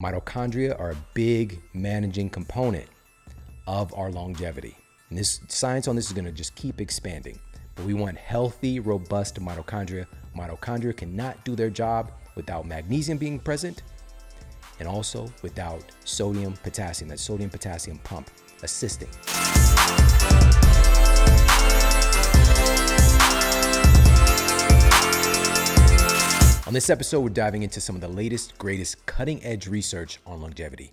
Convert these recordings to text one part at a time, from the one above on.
Mitochondria are a big managing component of our longevity. And this science on this is going to just keep expanding. But we want healthy, robust mitochondria. Mitochondria cannot do their job without magnesium being present and also without sodium, potassium, that sodium potassium pump assisting. On this episode, we're diving into some of the latest, greatest cutting-edge research on longevity.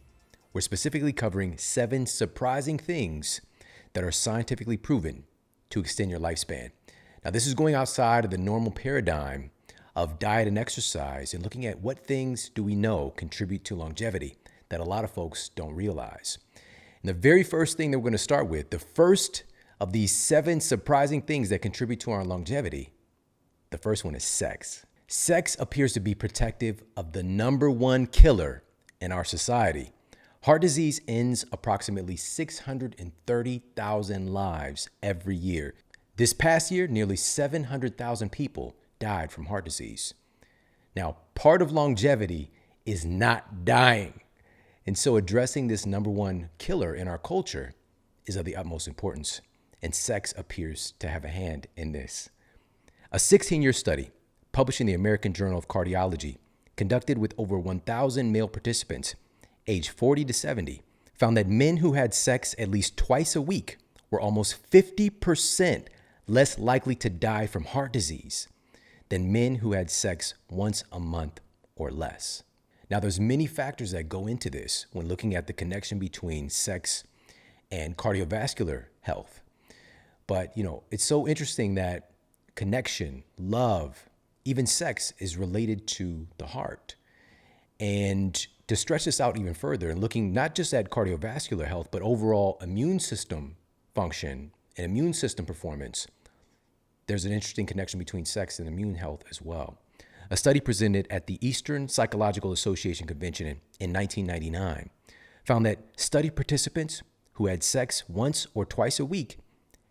We're specifically covering 7 surprising things that are scientifically proven to extend your lifespan. Now, this is going outside of the normal paradigm of diet and exercise and looking at what things do we know contribute to longevity that a lot of folks don't realize. And the very first thing that we're going to start with, the first of these 7 surprising things that contribute to our longevity, the first one is sex. Sex appears to be protective of the number one killer in our society. Heart disease ends approximately 630,000 lives every year. This past year, nearly 700,000 people died from heart disease. Now, part of longevity is not dying. And so addressing this number one killer in our culture is of the utmost importance. And sex appears to have a hand in this. A 16-year study published in the American Journal of Cardiology, conducted with over 1,000 male participants aged 40 to 70, found that men who had sex at least twice a week were almost 50% less likely to die from heart disease than men who had sex once a month or less. Now, there's many factors that go into this when looking at the connection between sex and cardiovascular health. But, it's so interesting that connection, love, even sex is related to the heart. And to stretch this out even further and looking not just at cardiovascular health, but overall immune system function and immune system performance, there's an interesting connection between sex and immune health as well. A study presented at the Eastern Psychological Association Convention in 1999 found that study participants who had sex once or twice a week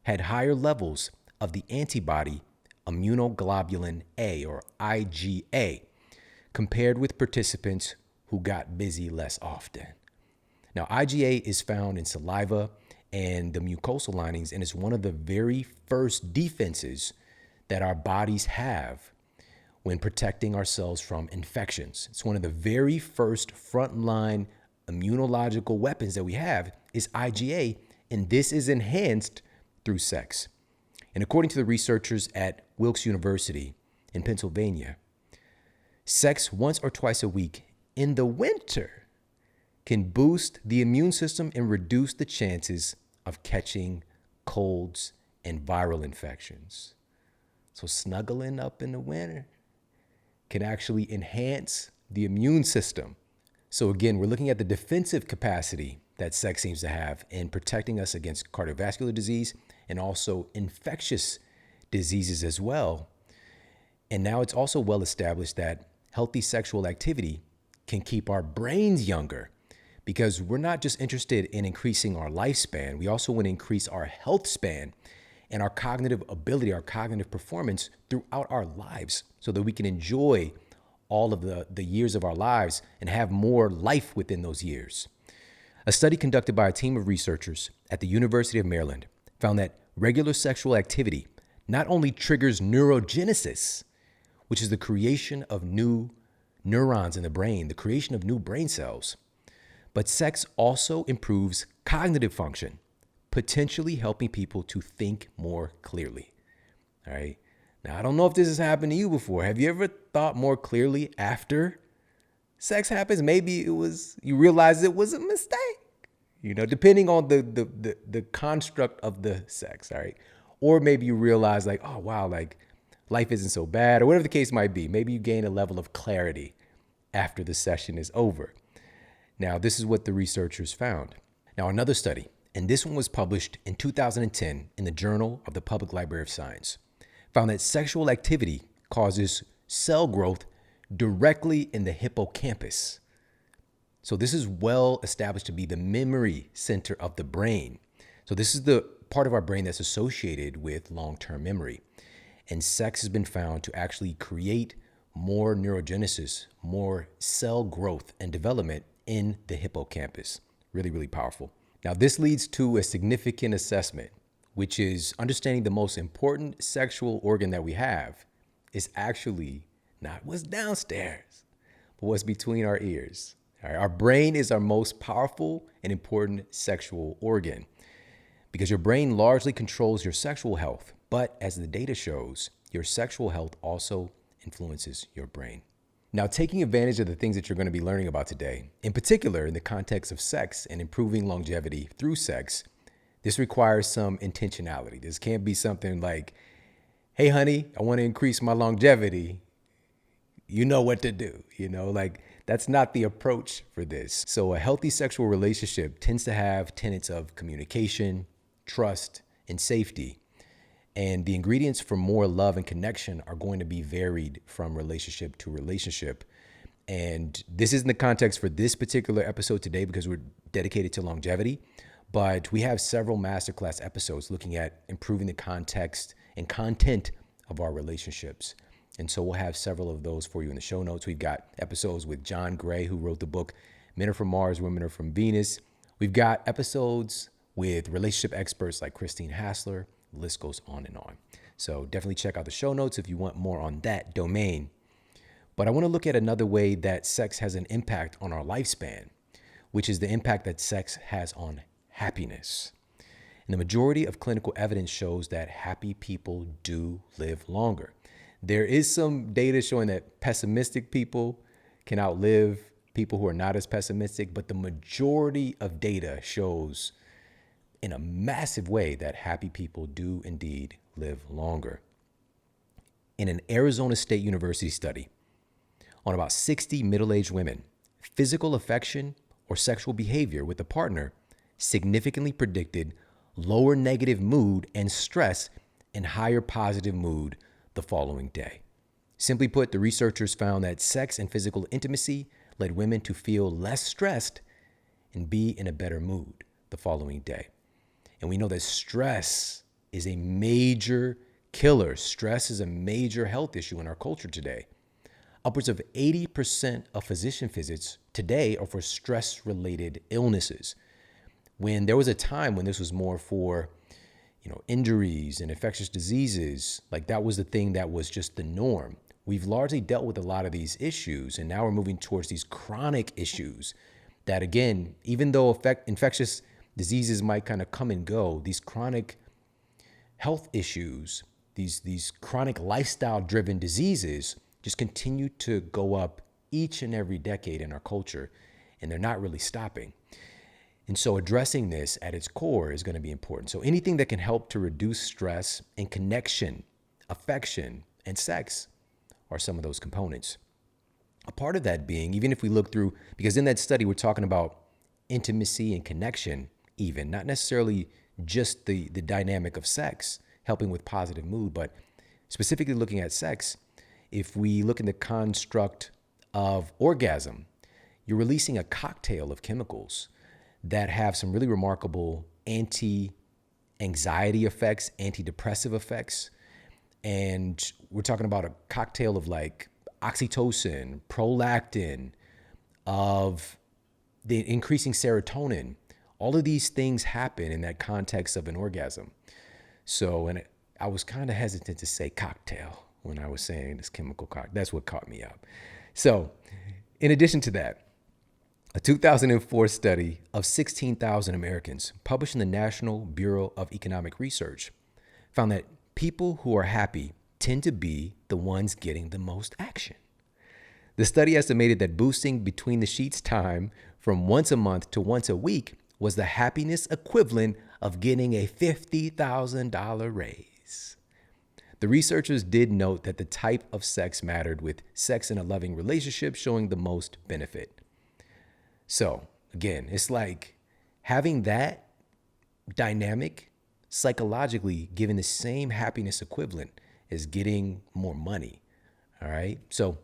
had higher levels of the antibody immunoglobulin A, or IgA, compared with participants who got busy less often. Now, IgA is found in saliva and the mucosal linings, and it's one of the very first defenses that our bodies have when protecting ourselves from infections. It's one of the very first frontline immunological weapons that we have is IgA, and this is enhanced through sex. And according to the researchers at Wilkes University in Pennsylvania, sex once or twice a week in the winter can boost the immune system and reduce the chances of catching colds and viral infections. So snuggling up in the winter can actually enhance the immune system. So again, we're looking at the defensive capacity that sex seems to have in protecting us against cardiovascular disease and also infectious diseases as well. And now it's also well established that healthy sexual activity can keep our brains younger because we're not just interested in increasing our lifespan, we also want to increase our health span and our cognitive ability, our cognitive performance throughout our lives so that we can enjoy all of the years of our lives and have more life within those years. A study conducted by a team of researchers at the University of Maryland found that regular sexual activity not only triggers neurogenesis, which is the creation of new neurons in the brain, the creation of new brain cells, but sex also improves cognitive function, potentially helping people to think more clearly. All right. Now, I don't know if this has happened to you before. Have you ever thought more clearly after sex happens? Maybe you realize it was a mistake, depending on the construct of the sex, all right? Or maybe you realize oh, wow, life isn't so bad, or whatever the case might be. Maybe you gain a level of clarity after the session is over. Now, this is what the researchers found. Now, another study, and this one was published in 2010 in the Journal of the Public Library of Science, found that sexual activity causes cell growth directly in the hippocampus. So this is well established to be the memory center of the brain. So this is the part of our brain that's associated with long-term memory. And sex has been found to actually create more neurogenesis, more cell growth and development in the hippocampus. Really, really powerful. Now, this leads to a significant assessment, which is understanding the most important sexual organ that we have is actually not what's downstairs, but what's between our ears. All right? Our brain is our most powerful and important sexual organ because your brain largely controls your sexual health. But as the data shows, your sexual health also influences your brain. Now, taking advantage of the things that you're going to be learning about today, in particular in the context of sex and improving longevity through sex, this requires some intentionality. This can't be something like, hey, honey, I want to increase my longevity. You know what to do, like that's not the approach for this. So a healthy sexual relationship tends to have tenets of communication, trust, and safety. And the ingredients for more love and connection are going to be varied from relationship to relationship. And this isn't the context for this particular episode today because we're dedicated to longevity, but we have several masterclass episodes looking at improving the context and content of our relationships. And so we'll have several of those for you in the show notes. We've got episodes with John Gray, who wrote the book, Men Are From Mars, Women Are From Venus. We've got episodes with relationship experts like Christine Hassler. The list goes on and on. So definitely check out the show notes if you want more on that domain. But I want to look at another way that sex has an impact on our lifespan, which is the impact that sex has on happiness. And the majority of clinical evidence shows that happy people do live longer. There is some data showing that pessimistic people can outlive people who are not as pessimistic, but the majority of data shows in a massive way that happy people do indeed live longer. In an Arizona State University study on about 60 middle-aged women, physical affection or sexual behavior with a partner significantly predicted lower negative mood and stress and higher positive mood the following day. Simply put, the researchers found that sex and physical intimacy led women to feel less stressed and be in a better mood the following day. And we know that stress is a major killer. Stress is a major health issue in our culture today. Upwards of 80% of physician visits today are for stress-related illnesses. When there was a time when this was more for, injuries and infectious diseases, like that was the thing that was just the norm. We've largely dealt with a lot of these issues, and now we're moving towards these chronic issues that, again, even though infectious diseases might kind of come and go, these chronic health issues, these chronic lifestyle-driven diseases just continue to go up each and every decade in our culture, and they're not really stopping. And so addressing this at its core is going to be important. So anything that can help to reduce stress and connection, affection, and sex are some of those components. A part of that being, even if we look through, because in that study, we're talking about intimacy and connection, even not necessarily just the dynamic of sex, helping with positive mood, but specifically looking at sex. If we look in the construct of orgasm, you're releasing a cocktail of chemicals that have some really remarkable anti-anxiety effects, antidepressive effects. And we're talking about a cocktail of like oxytocin, prolactin, of the increasing serotonin. All of these things happen in that context of an orgasm. So, and I was kind of hesitant to say cocktail when I was saying this chemical cocktail. That's what caught me up. So, in addition to that, a 2004 study of 16,000 Americans published in the National Bureau of Economic Research found that people who are happy tend to be the ones getting the most action. The study estimated that boosting between the sheets time from once a month to once a week was the happiness equivalent of getting a $50,000 raise. The researchers did note that the type of sex mattered, with sex in a loving relationship showing the most benefit. So again, it's like having that dynamic psychologically giving the same happiness equivalent as getting more money. All right. So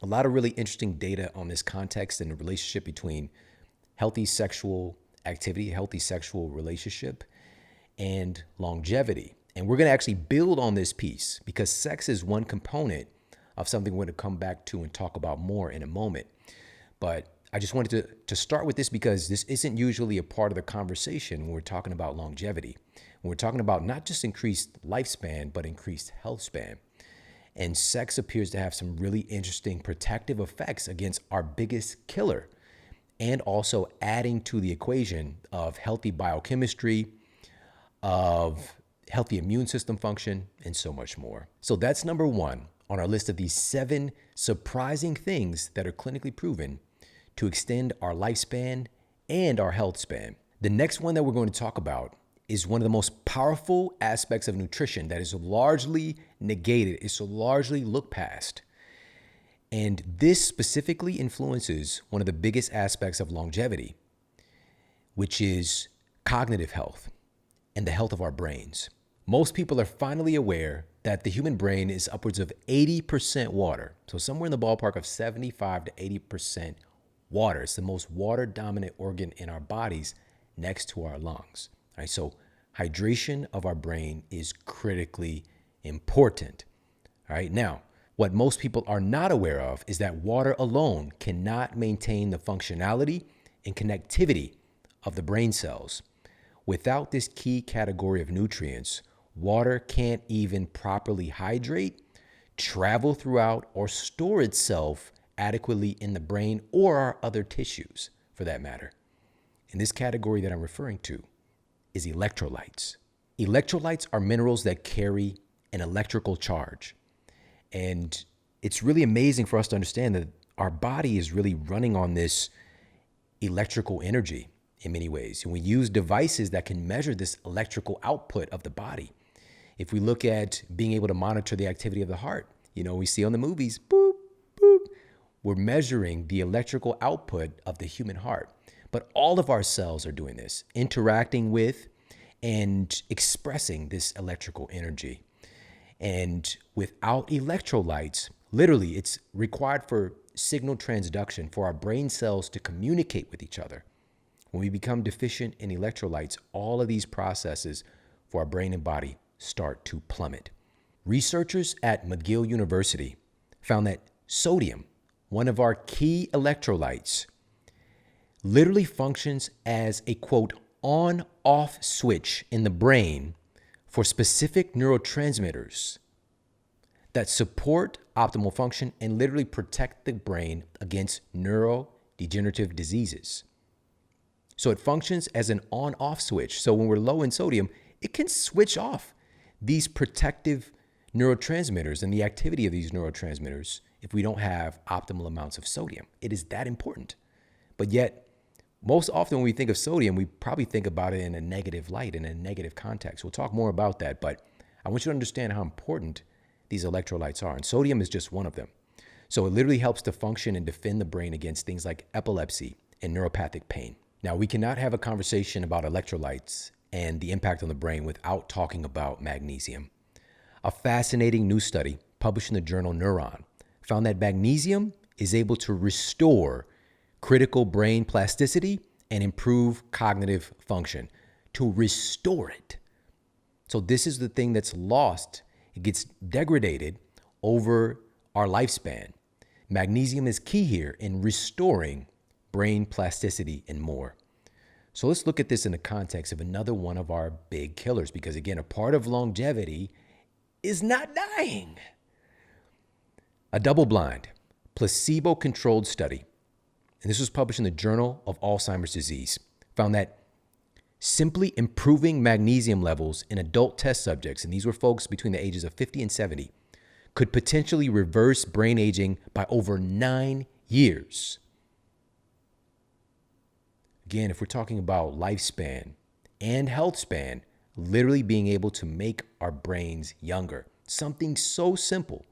a lot of really interesting data on this context and the relationship between healthy sexual activity, healthy sexual relationship, and longevity. And we're going to actually build on this piece because sex is one component of something we're going to come back to and talk about more in a moment. But I just wanted to start with this because this isn't usually a part of the conversation when we're talking about longevity. When we're talking about not just increased lifespan, but increased health span. And sex appears to have some really interesting protective effects against our biggest killer, and also adding to the equation of healthy biochemistry, of healthy immune system function, and so much more. So that's number one on our list of these 7 surprising things that are clinically proven to extend our lifespan and our health span. The next one that we're going to talk about is one of the most powerful aspects of nutrition that is largely negated, is largely looked past. And this specifically influences one of the biggest aspects of longevity, which is cognitive health and the health of our brains. Most people are finally aware that the human brain is upwards of 80% water. So somewhere in the ballpark of 75 to 80% water. It's the most water dominant organ in our bodies next to our lungs. All right, so hydration of our brain is critically important. All right, now, what most people are not aware of is that water alone cannot maintain the functionality and connectivity of the brain cells. Without this key category of nutrients, water can't even properly hydrate, travel throughout, or store itself adequately in the brain or our other tissues, for that matter. And this category that I'm referring to is electrolytes. Electrolytes are minerals that carry an electrical charge. And it's really amazing for us to understand that our body is really running on this electrical energy in many ways. And we use devices that can measure this electrical output of the body. If we look at being able to monitor the activity of the heart, we see on the movies, boop, boop, we're measuring the electrical output of the human heart. But all of our cells are doing this, interacting with and expressing this electrical energy. And without electrolytes, literally, it's required for signal transduction for our brain cells to communicate with each other. When we become deficient in electrolytes, all of these processes for our brain and body start to plummet. Researchers at McGill University found that sodium, one of our key electrolytes, literally functions as a, quote, on-off switch in the brain for specific neurotransmitters that support optimal function and literally protect the brain against neurodegenerative diseases. So it functions as an on-off switch. So when we're low in sodium, it can switch off these protective neurotransmitters and the activity of these neurotransmitters if we don't have optimal amounts of sodium. It is that important. But yet, most often when we think of sodium, we probably think about it in a negative light, in a negative context. We'll talk more about that, but I want you to understand how important these electrolytes are. And sodium is just one of them. So it literally helps to function and defend the brain against things like epilepsy and neuropathic pain. Now, we cannot have a conversation about electrolytes and the impact on the brain without talking about magnesium. A fascinating new study published in the journal Neuron found that magnesium is able to restore critical brain plasticity and improve cognitive function, to restore it. So this is the thing that's lost. It gets degraded over our lifespan. Magnesium is key here in restoring brain plasticity and more. So let's look at this in the context of another one of our big killers, because again, a part of longevity is not dying. A double-blind, placebo-controlled study, and this was published in the Journal of Alzheimer's Disease, found that simply improving magnesium levels in adult test subjects, and these were folks between the ages of 50 and 70, could potentially reverse brain aging by over 9 years. Again, if we're talking about lifespan and health span, literally being able to make our brains younger, something so simple.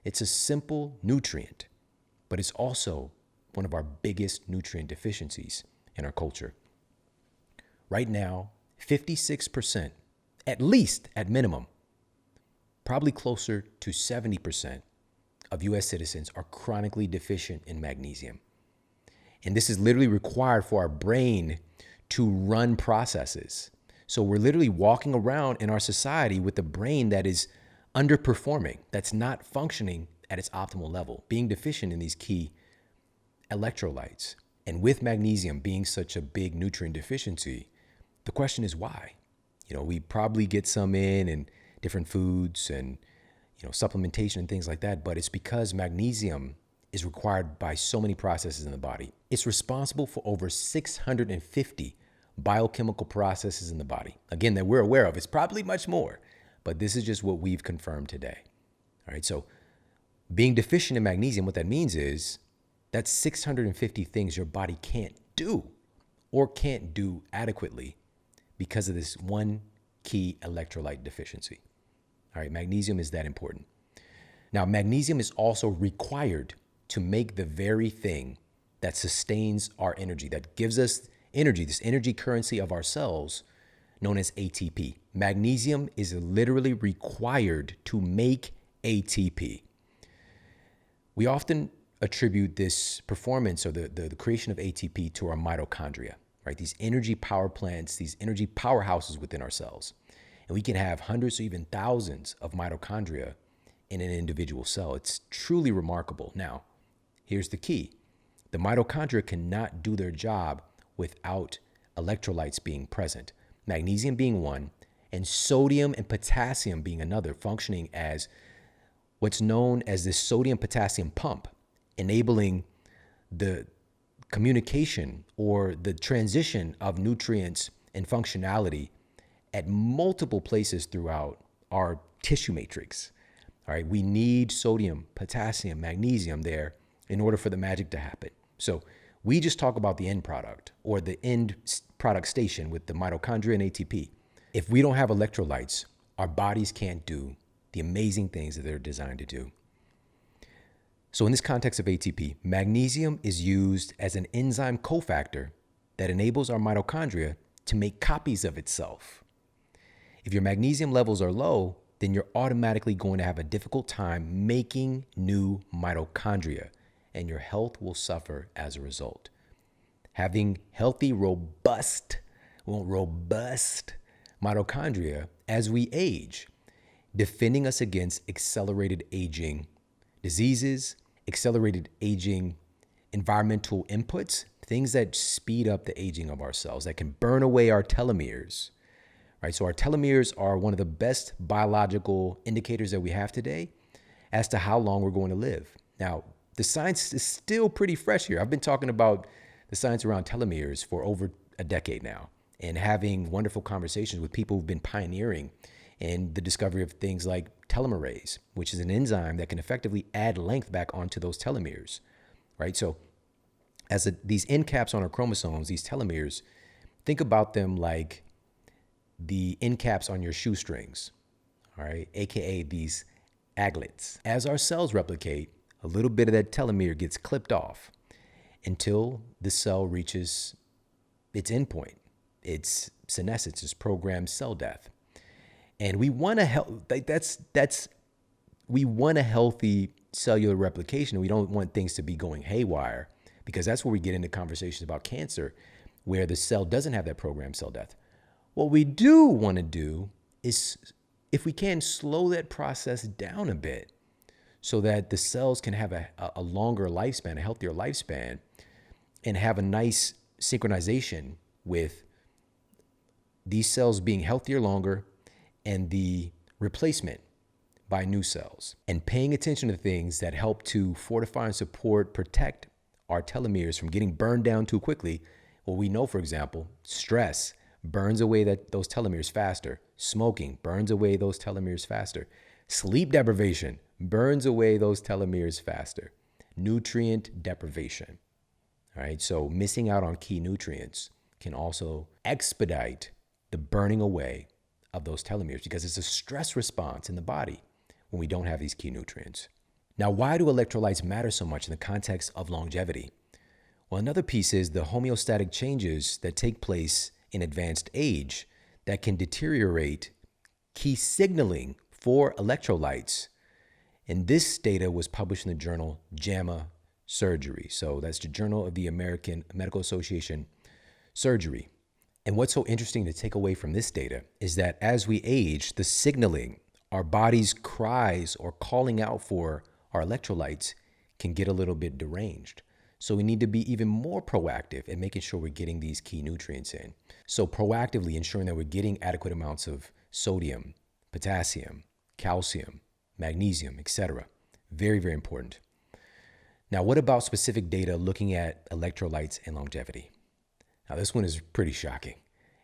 It's a simple nutrient, but it's also one of our biggest nutrient deficiencies in our culture. Right now, 56%, at least at minimum, probably closer to 70% of US citizens are chronically deficient in magnesium. And this is literally required for our brain to run processes. So we're literally walking around in our society with a brain that is underperforming, that's not functioning at its optimal level, being deficient in these key electrolytes. And with magnesium being such a big nutrient deficiency, the question is why? We probably get some in different foods and, supplementation and things like that, but it's because magnesium is required by so many processes in the body. It's responsible for over 650 biochemical processes in the body. Again, that we're aware of. It's probably much more, but this is just what we've confirmed today. All right, so being deficient in magnesium, what that means is that's 650 things your body can't do or can't do adequately because of this one key electrolyte deficiency. All right, magnesium is that important. Now, magnesium is also required to make the very thing that sustains our energy, that gives us energy, this energy currency of our cells, known as ATP. Magnesium is literally required to make ATP. We often attribute this performance or the creation of ATP to our mitochondria, right? These energy power plants, these energy powerhouses within our cells. And we can have hundreds or even thousands of mitochondria in an individual cell. It's truly remarkable. Now, here's the key. The mitochondria cannot do their job without electrolytes being present, magnesium being one, and sodium and potassium being another, functioning as what's known as the sodium-potassium pump, enabling the communication or the transition of nutrients and functionality at multiple places throughout our tissue matrix. All right, we need sodium, potassium, magnesium there in order for the magic to happen. So we just talk about the end product or the end product station with the mitochondria and ATP. If we don't have electrolytes, our bodies can't do the amazing things that they're designed to do. So in this context of ATP, magnesium is used as an enzyme cofactor that enables our mitochondria to make copies of itself. If your magnesium levels are low, then you're automatically going to have a difficult time making new mitochondria, and your health will suffer as a result. Having healthy, robust mitochondria as we age, defending us against accelerated aging diseases, accelerated aging environmental inputs, things that speed up the aging of our cells, that can burn away our telomeres. Right, so our telomeres are one of the best biological indicators that we have today as to how long we're going to live. Now, the science is still pretty fresh here. I've been talking about the science around telomeres for over a decade now and having wonderful conversations with people who've been pioneering in the discovery of things like telomerase, which is an enzyme that can effectively add length back onto those telomeres, right? So these end caps on our chromosomes, these telomeres, think about them like the end caps on your shoestrings, all right, AKA these aglets. As our cells replicate, a little bit of that telomere gets clipped off until the cell reaches its endpoint, its senescence, its programmed cell death. And we want we want a healthy cellular replication. We don't want things to be going haywire, because that's where we get into conversations about cancer, where the cell doesn't have that programmed cell death. What we do want to do is, if we can, slow that process down a bit so that the cells can have a longer lifespan, a healthier lifespan, and have a nice synchronization with these cells being healthier longer and the replacement by new cells. And paying attention to things that help to fortify and support, protect our telomeres from getting burned down too quickly. Well, we know, for example, stress burns away those telomeres faster. Smoking burns away those telomeres faster. Sleep deprivation burns away those telomeres faster. Nutrient deprivation. All right, so missing out on key nutrients can also expedite the burning away of those telomeres, because it's a stress response in the body when we don't have these key nutrients. Now, why do electrolytes matter so much in the context of longevity? Well, another piece is the homeostatic changes that take place in advanced age that can deteriorate key signaling for electrolytes. And this data was published in the journal JAMA Surgery. So that's the Journal of the American Medical Association Surgery. And what's so interesting to take away from this data is that as we age, the signaling, our body's cries or calling out for our electrolytes, can get a little bit deranged. So we need to be even more proactive in making sure we're getting these key nutrients in. So proactively ensuring that we're getting adequate amounts of sodium, potassium, calcium, magnesium, etc. Very, very important. Now, what about specific data looking at electrolytes and longevity? Now, this one is pretty shocking,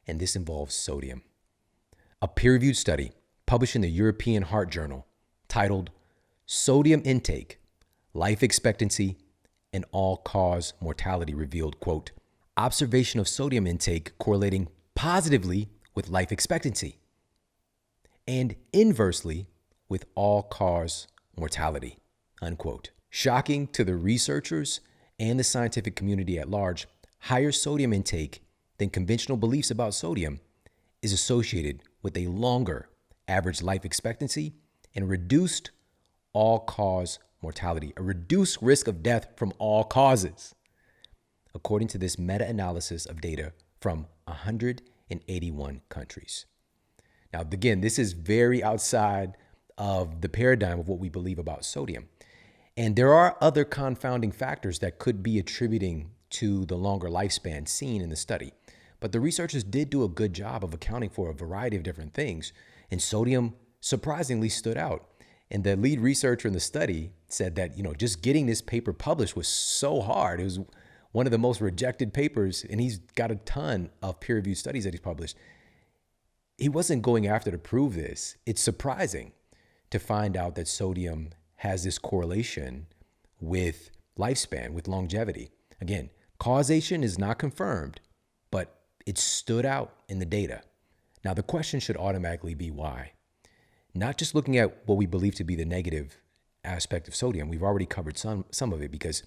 and this involves sodium. A peer-reviewed study published in the European Heart Journal titled Sodium Intake, Life Expectancy, and All-Cause Mortality revealed, quote, observation of sodium intake correlating positively with life expectancy and inversely with all-cause mortality, unquote. Shocking to the researchers and the scientific community at large, higher sodium intake than conventional beliefs about sodium is associated with a longer average life expectancy and reduced all-cause mortality, a reduced risk of death from all causes, according to this meta-analysis of data from 181 countries. Now, again, this is very outside of the paradigm of what we believe about sodium. And there are other confounding factors that could be attributing to the longer lifespan seen in the study. But the researchers did do a good job of accounting for a variety of different things, and sodium surprisingly stood out. And the lead researcher in the study said that, just getting this paper published was so hard. It was one of the most rejected papers, and he's got a ton of peer-reviewed studies that he's published. He wasn't going after to prove this. It's surprising to find out that sodium has this correlation with lifespan, with longevity. Again, causation is not confirmed, but it stood out in the data. Now, the question should automatically be why. Not just looking at what we believe to be the negative aspect of sodium. We've already covered some of it, because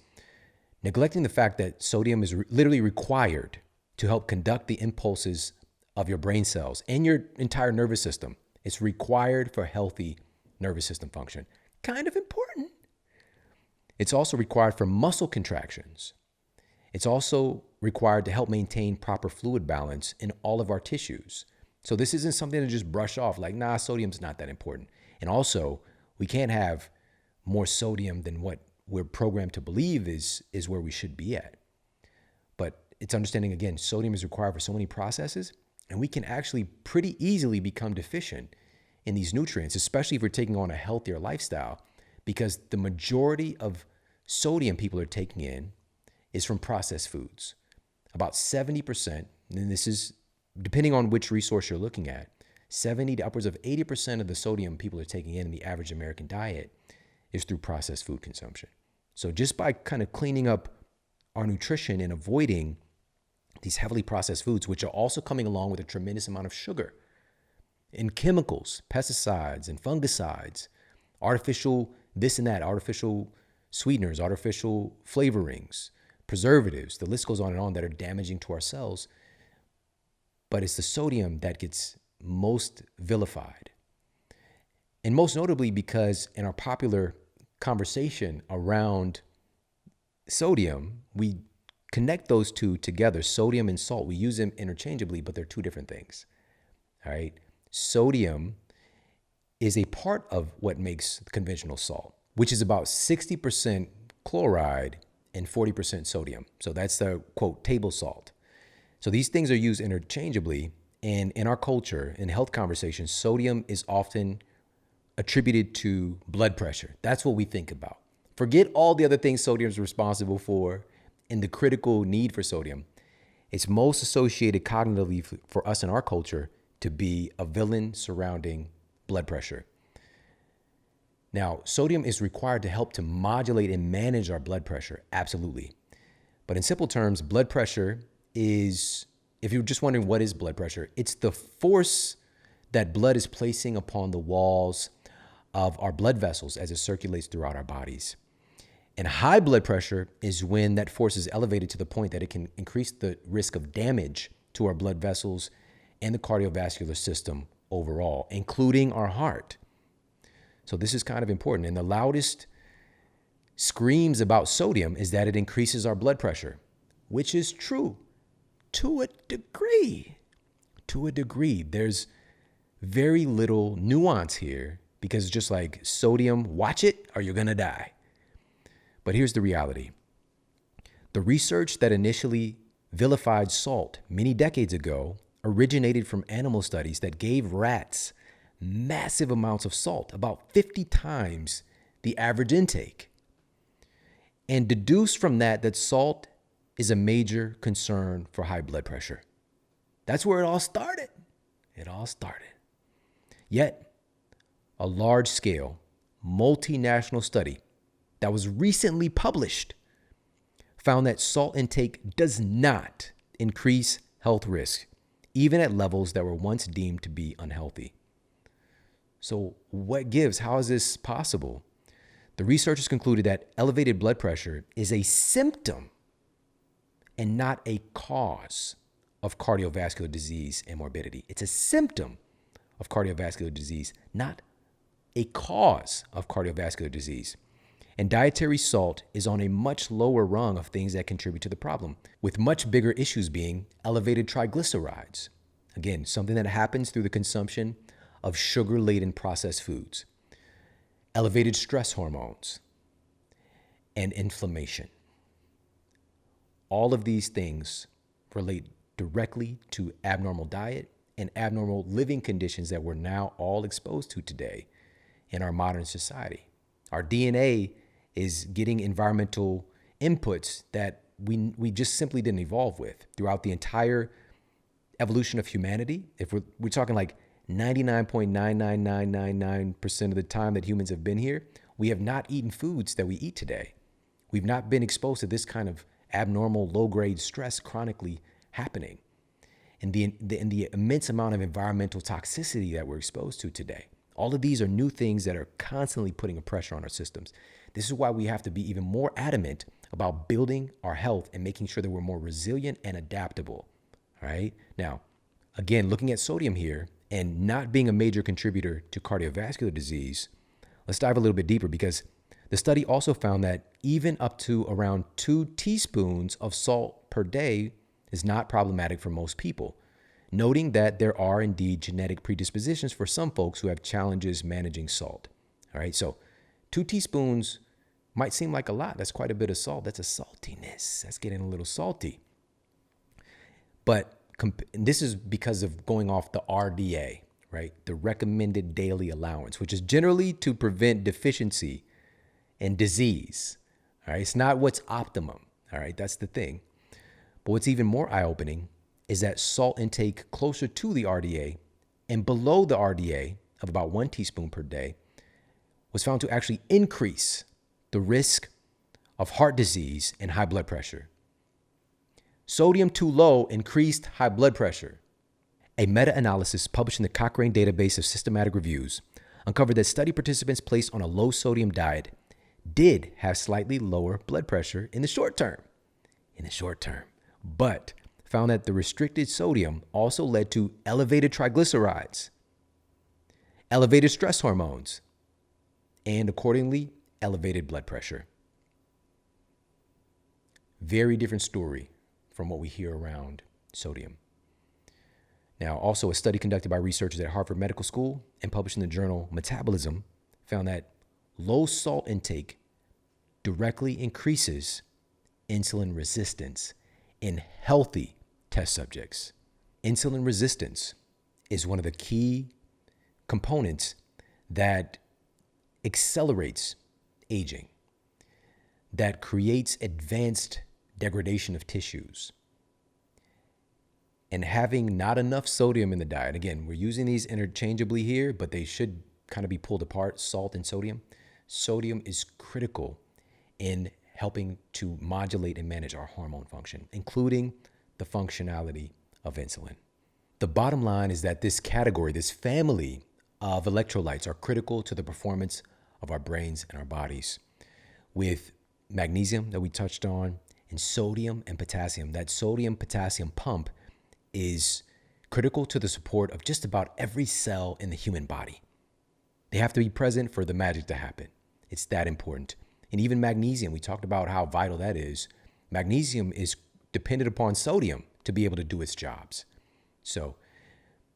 neglecting the fact that sodium is literally required to help conduct the impulses of your brain cells and your entire nervous system. It's required for healthy nervous system function. Kind of important. It's also required for muscle contractions. It's also required to help maintain proper fluid balance in all of our tissues. So this isn't something to just brush off like, nah, sodium's not that important. And also, we can't have more sodium than what we're programmed to believe is where we should be at. But it's understanding, again, sodium is required for so many processes, and we can actually pretty easily become deficient in these nutrients, especially if we're taking on a healthier lifestyle, because the majority of sodium people are taking in is from processed foods. About 70%, and this is depending on which resource you're looking at, 70 to upwards of 80% of the sodium people are taking in the average American diet is through processed food consumption. So just by kind of cleaning up our nutrition and avoiding these heavily processed foods, which are also coming along with a tremendous amount of sugar and chemicals, pesticides and fungicides, artificial this and that, artificial sweeteners, artificial flavorings, preservatives, the list goes on and on, that are damaging to our cells. But it's the sodium that gets most vilified. And most notably because in our popular conversation around sodium, we connect those two together, sodium and salt. We use them interchangeably, but they're two different things. All right. Sodium is a part of what makes conventional salt, which is about 60% chloride and 40% sodium. So that's the, quote, table salt. So these things are used interchangeably, and in our culture, in health conversations, sodium is often attributed to blood pressure. That's what we think about. Forget all the other things sodium is responsible for and the critical need for sodium. It's most associated cognitively for us in our culture to be a villain surrounding blood pressure. Now, sodium is required to help to modulate and manage our blood pressure, absolutely. But in simple terms, blood pressure is, if you're just wondering what is blood pressure, it's the force that blood is placing upon the walls of our blood vessels as it circulates throughout our bodies. And high blood pressure is when that force is elevated to the point that it can increase the risk of damage to our blood vessels and the cardiovascular system overall, including our heart. So this is kind of important. And the loudest screams about sodium is that it increases our blood pressure, which is true to a degree. To a degree. There's very little nuance here, because it's just like sodium, watch it or you're going to die. But here's the reality. The research that initially vilified salt many decades ago originated from animal studies that gave rats massive amounts of salt, about 50 times the average intake, and deduced from that salt is a major concern for high blood pressure. That's where it all started. It all started. Yet, a large-scale, multinational study that was recently published found that salt intake does not increase health risk, even at levels that were once deemed to be unhealthy. So what gives? How is this possible? The researchers concluded that elevated blood pressure is a symptom and not a cause of cardiovascular disease and morbidity. It's a symptom of cardiovascular disease, not a cause of cardiovascular disease. And dietary salt is on a much lower rung of things that contribute to the problem, with much bigger issues being elevated triglycerides. Again, something that happens through the consumption of sugar-laden processed foods, elevated stress hormones, and inflammation. All of these things relate directly to abnormal diet and abnormal living conditions that we're now all exposed to today in our modern society. Our DNA is getting environmental inputs that we just simply didn't evolve with throughout the entire evolution of humanity. If we're talking like 99.99999% of the time that humans have been here, we have not eaten foods that we eat today. We've not been exposed to this kind of abnormal low-grade stress chronically happening, and the immense amount of environmental toxicity that we're exposed to today. All of these are new things that are constantly putting a pressure on our systems. This is why we have to be even more adamant about building our health and making sure that we're more resilient and adaptable. All right. Now, again, looking at sodium here and not being a major contributor to cardiovascular disease, let's dive a little bit deeper, because the study also found that even up to around 2 teaspoons of salt per day is not problematic for most people, noting that there are indeed genetic predispositions for some folks who have challenges managing salt. All right, so 2 teaspoons might seem like a lot. That's quite a bit of salt. That's a saltiness. That's getting a little salty. But this is because of going off the RDA, right? The recommended daily allowance, which is generally to prevent deficiency and disease. All right, it's not what's optimum. All right, that's the thing. But what's even more eye-opening is that salt intake closer to the RDA and below the RDA of about 1 teaspoon per day was found to actually increase the risk of heart disease and high blood pressure. Sodium too low increased high blood pressure. A meta-analysis published in the Cochrane Database of Systematic Reviews uncovered that study participants placed on a low sodium diet did have slightly lower blood pressure in the short term, but found that the restricted sodium also led to elevated triglycerides, elevated stress hormones, and accordingly, elevated blood pressure. Very different story from what we hear around sodium. Now, also a study conducted by researchers at Harvard Medical School and published in the journal Metabolism found that low salt intake directly increases insulin resistance in healthy test subjects. Insulin resistance is one of the key components that accelerates aging, that creates advanced degradation of tissues. And having not enough sodium in the diet, again, we're using these interchangeably here, but they should kind of be pulled apart, salt and sodium. Sodium is critical in helping to modulate and manage our hormone function, including the functionality of insulin. The bottom line is that this category, this family of electrolytes are critical to the performance of our brains and our bodies. With magnesium that we touched on, and sodium and potassium, that sodium-potassium pump is critical to the support of just about every cell in the human body. They have to be present for the magic to happen. It's that important. And even magnesium, we talked about how vital that is. Magnesium is dependent upon sodium to be able to do its jobs. So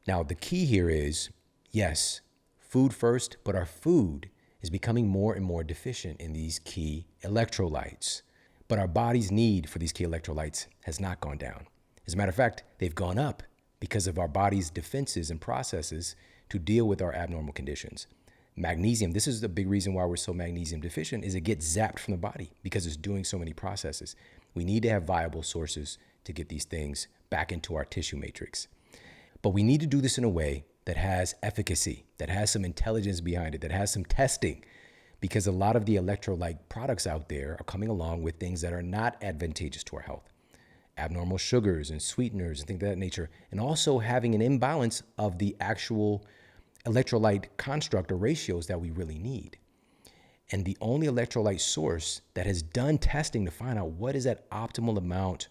now the key here is, yes, food first, but our food is becoming more and more deficient in these key electrolytes. But our body's need for these key electrolytes has not gone down. As a matter of fact, they've gone up because of our body's defenses and processes to deal with our abnormal conditions. Magnesium, this is the big reason why we're so magnesium deficient, is it gets zapped from the body because it's doing so many processes. We need to have viable sources to get these things back into our tissue matrix. But we need to do this in a way that has efficacy, that has some intelligence behind it, that has some testing, because a lot of the electrolyte products out there are coming along with things that are not advantageous to our health. Abnormal sugars and sweeteners and things of that nature, and also having an imbalance of the actual electrolyte construct or ratios that we really need. And the only electrolyte source that has done testing to find out what is that optimal amount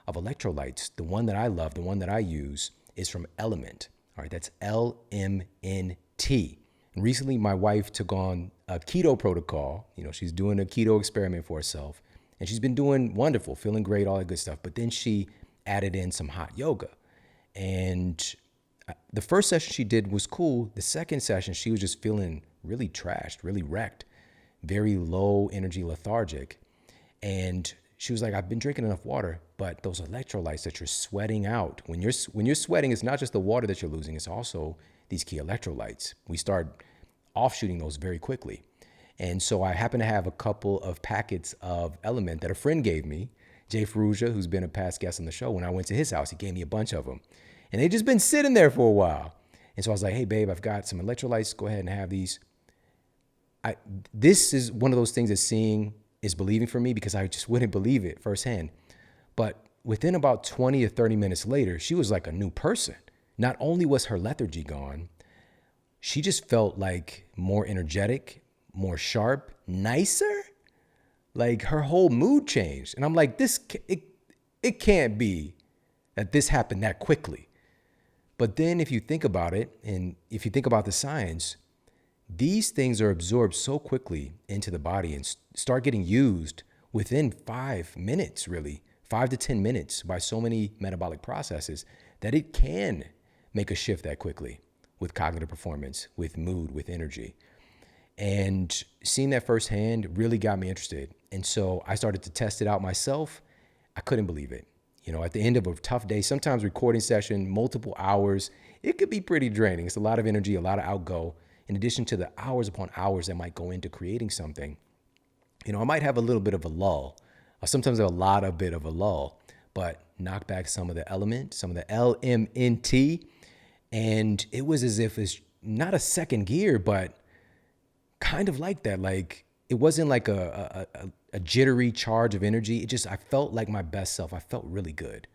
of electrolytes, the one that I love, the one that I use, is from Element. All right, that's LMNT. And recently my wife took on a keto protocol. She's doing a keto experiment for herself, and she's been doing wonderful, feeling great, all that good stuff. But then she added in some hot yoga. And the first session she did was cool. The second session, she was just feeling really trashed, really wrecked, very low energy, lethargic. And she was like, I've been drinking enough water, but those electrolytes that you're sweating out, when you're sweating, it's not just the water that you're losing, it's also these key electrolytes. We start offshooting those very quickly. And so I happen to have a couple of packets of Element that a friend gave me, Jay Ferrugia, who's been a past guest on the show. When I went to his house, he gave me a bunch of them. And they've just been sitting there for a while. And so I was like, hey, babe, I've got some electrolytes. Go ahead and have these. This is one of those things that seeing is believing for me, because I just wouldn't believe it firsthand. But within about 20 or 30 minutes later, she was like a new person. Not only was her lethargy gone, she just felt like more energetic, more sharp, nicer. Like her whole mood changed. And I'm like, it can't be that this happened that quickly. But then if you think about it, and if you think about the science, these things are absorbed so quickly into the body and start getting used within 5 minutes, really, 5 to 10 minutes by so many metabolic processes, that it can make a shift that quickly with cognitive performance, with mood, with energy. And seeing that firsthand really got me interested. And so I started to test it out myself. I couldn't believe it. At the end of a tough day, sometimes recording session, multiple hours, it could be pretty draining. It's a lot of energy, a lot of outgo. In addition to the hours upon hours that might go into creating something, I might have a little bit of a lull, or sometimes a lot of bit of a lull, but knock back some of the Element, some of the LMNT, and it was as if it's not a second gear, but kind of like that. Like it wasn't like a jittery charge of energy. I felt like my best self. I felt really good.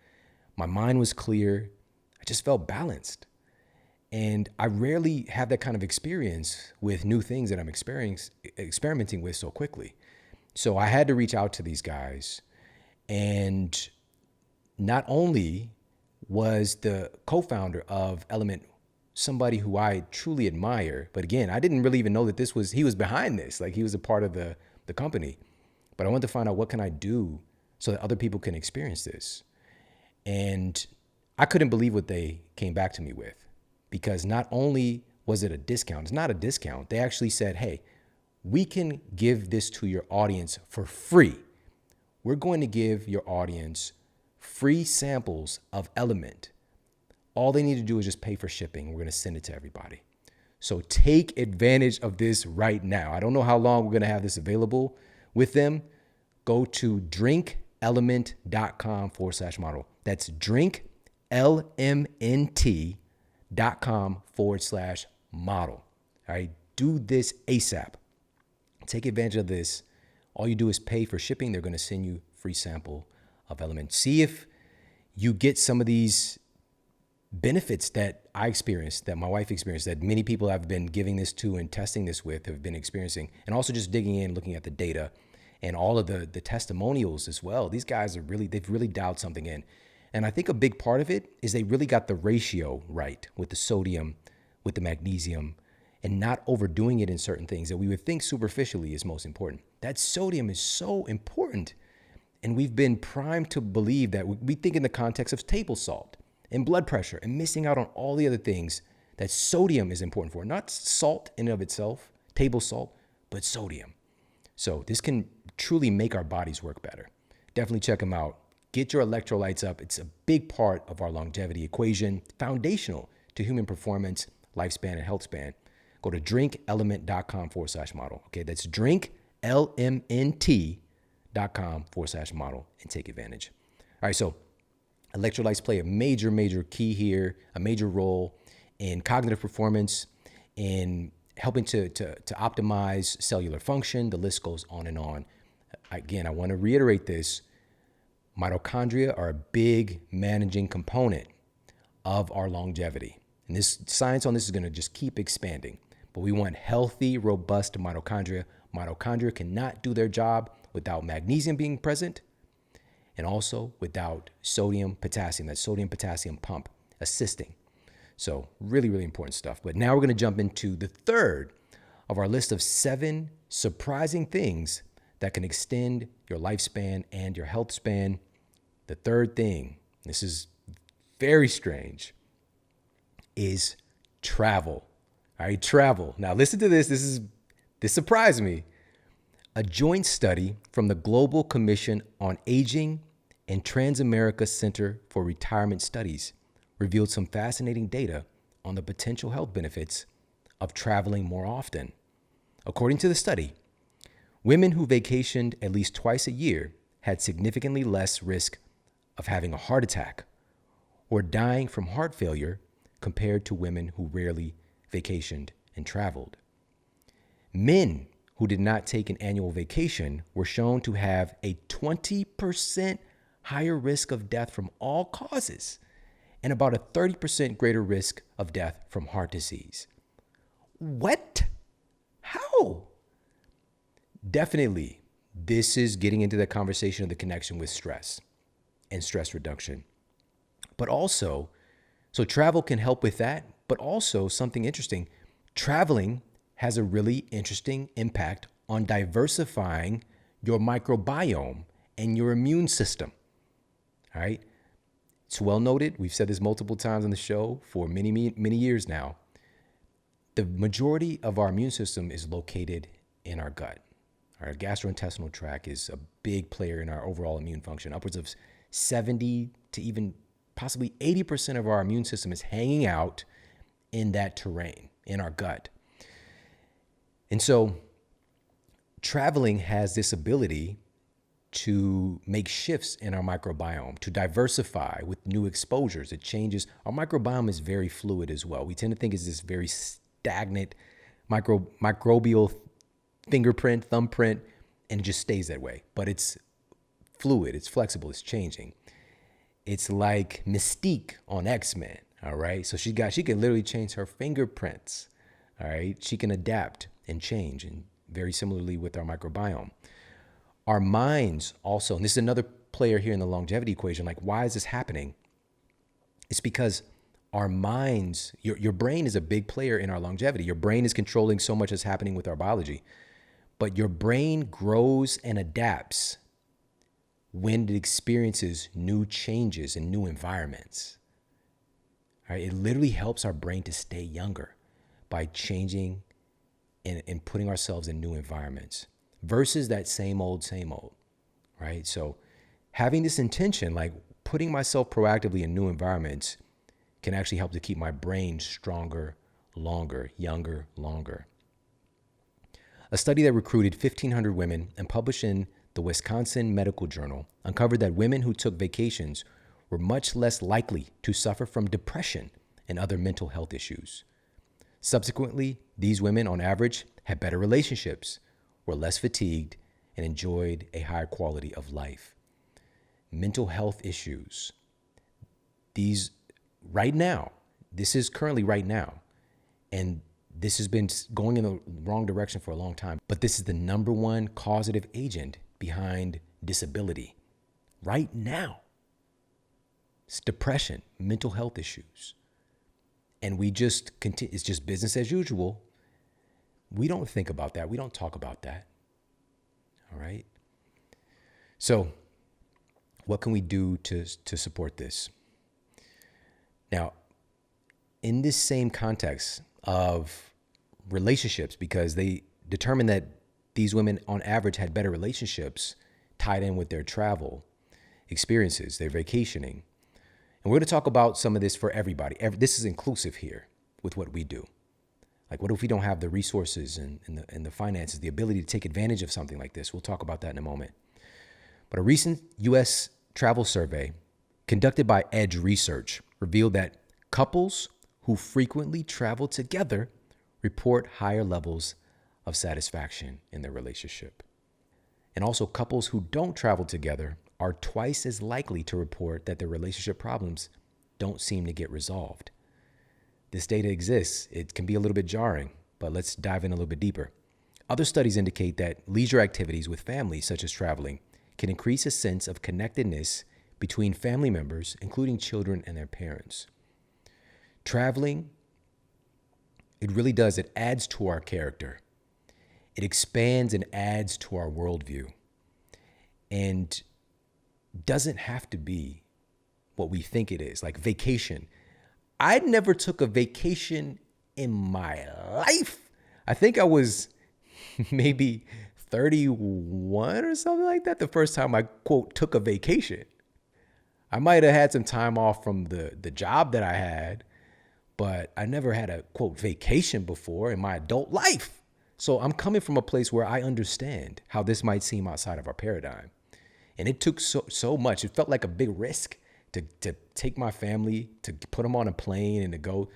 My mind was clear. I just felt balanced. And I rarely have that kind of experience with new things that I'm experimenting with so quickly. So I had to reach out to these guys. And not only was the co-founder of Element somebody who I truly admire, but again, I didn't really even know that he was behind this. Like he was a part of the company. But I wanted to find out, what can I do so that other people can experience this? And I couldn't believe what they came back to me with. Because not only was it a discount, it's not a discount. They actually said, hey, we can give this to your audience for free. We're going to give your audience free samples of Element. All they need to do is just pay for shipping. We're going to send it to everybody. So take advantage of this right now. I don't know how long we're going to have this available with them. Go to drinkelement.com/model. That's drinklmnt.com/model. All right. Do this ASAP. Take advantage of this. All you do is pay for shipping. They're going to send you a free sample of Element. See if you get some of these benefits that I experienced, that my wife experienced, that many people I've been giving this to and testing this with have been experiencing, and also just digging in, looking at the data and all of the testimonials as well. These guys they've really dialed something in. And I think a big part of it is they really got the ratio right with the sodium, with the magnesium, and not overdoing it in certain things that we would think superficially is most important. That sodium is so important. And we've been primed to believe that we think in the context of table salt and blood pressure and missing out on all the other things that sodium is important for. Not salt in and of itself, table salt, but sodium. So this can truly make our bodies work better. definitely check them out. Get your electrolytes up. It's a big part of our longevity equation, foundational to human performance, lifespan, and health span. Go to drinkelement.com/model. Okay, that's drinklmnt.com/model and take advantage. All right, so electrolytes play a major key here, a major role in cognitive performance, in helping to optimize cellular function. The list goes on and on. Again, I want to reiterate this. Mitochondria are a big managing component of our longevity. And this science on this is going to just keep expanding. But we want healthy, robust mitochondria. Mitochondria cannot do their job without magnesium being present and also without sodium, potassium, that sodium-potassium pump assisting. So really important stuff. But now we're going to jump into the third of our list of 7 surprising things that can extend your lifespan and your health span. The third thing, this is very strange, is travel. All right, travel. Now listen to this. This surprised me. A joint study from the Global Commission on Aging and Transamerica Center for Retirement Studies revealed some fascinating data on the potential health benefits of traveling more often. According to the study, women who vacationed at least twice a year had significantly less risk of having a heart attack or dying from heart failure compared to women who rarely vacationed and traveled. Men who did not take an annual vacation were shown to have a 20% higher risk of death from all causes and about a 30% greater risk of death from heart disease. What? How? Definitely, this is getting into the conversation of the connection with stress and stress reduction. But also, so travel can help with that, but also something interesting, traveling has a really interesting impact on diversifying your microbiome and your immune system. All right. It's well noted. We've said this multiple times on the show for many years now. The majority of our immune system is located in our gut. Our gastrointestinal tract is a big player in our overall immune function. Upwards of 70 to even possibly 80% of our immune system is hanging out in that terrain, in our gut. And so traveling has this ability to make shifts in our microbiome, to diversify with new exposures. It changes. Our microbiome is very fluid as well. We tend to think it's this very stagnant microbial thumbprint, and it just stays that way. But it's fluid, it's flexible, it's changing. It's like Mystique on X-Men, all right? So she can literally change her fingerprints, all right? She can adapt and change, and very similarly with our microbiome. Our minds also, and this is another player here in the longevity equation, like why is this happening? It's because our minds, your brain is a big player in our longevity. Your brain is controlling so much that's happening with our biology, but your brain grows and adapts when it experiences new changes in new environments. All right? It literally helps our brain to stay younger by changing and putting ourselves in new environments versus that same old, right? So having this intention, like putting myself proactively in new environments, can actually help to keep my brain stronger, longer, younger, longer. A study that recruited 1,500 women and published in the Wisconsin Medical Journal uncovered that women who took vacations were much less likely to suffer from depression and other mental health issues. Subsequently, these women on average had better relationships, were less fatigued, and enjoyed a higher quality of life. Mental health issues. These right now, this is currently right now, and this has been going in the wrong direction for a long time, but this is the number one causative agent behind disability right now. It's depression, mental health issues. And we just continue, it's just business as usual. We don't think about that. We don't talk about that. All right. So what can we do to support this? Now, in this same context of relationships, because they determined that these women on average had better relationships tied in with their travel experiences. They're vacationing. And we're going to talk about some of this for everybody. This is inclusive here with what we do. Like, what if we don't have the resources and the finances, the ability to take advantage of something like this? We'll talk about that in a moment. But a recent U.S. travel survey conducted by Edge Research revealed that couples who frequently travel together report higher levels of satisfaction in their relationship. And also, couples who don't travel together are twice as likely to report that their relationship problems don't seem to get resolved. This data exists. It can be a little bit jarring, but let's dive in a little bit deeper. Other studies indicate that leisure activities with families, such as traveling, can increase a sense of connectedness between family members, including children and their parents. Traveling, it really does. It adds to our character. It expands and adds to our worldview. And doesn't have to be what we think it is, like vacation. I never took a vacation in my life. I think I was maybe 31 or something like that the first time I, quote, took a vacation. I might have had some time off from the job that I had, but I never had a, quote, vacation before in my adult life. So I'm coming from a place where I understand how this might seem outside of our paradigm. And it took so much. It felt like a big risk to take my family, to put them on a plane and to go.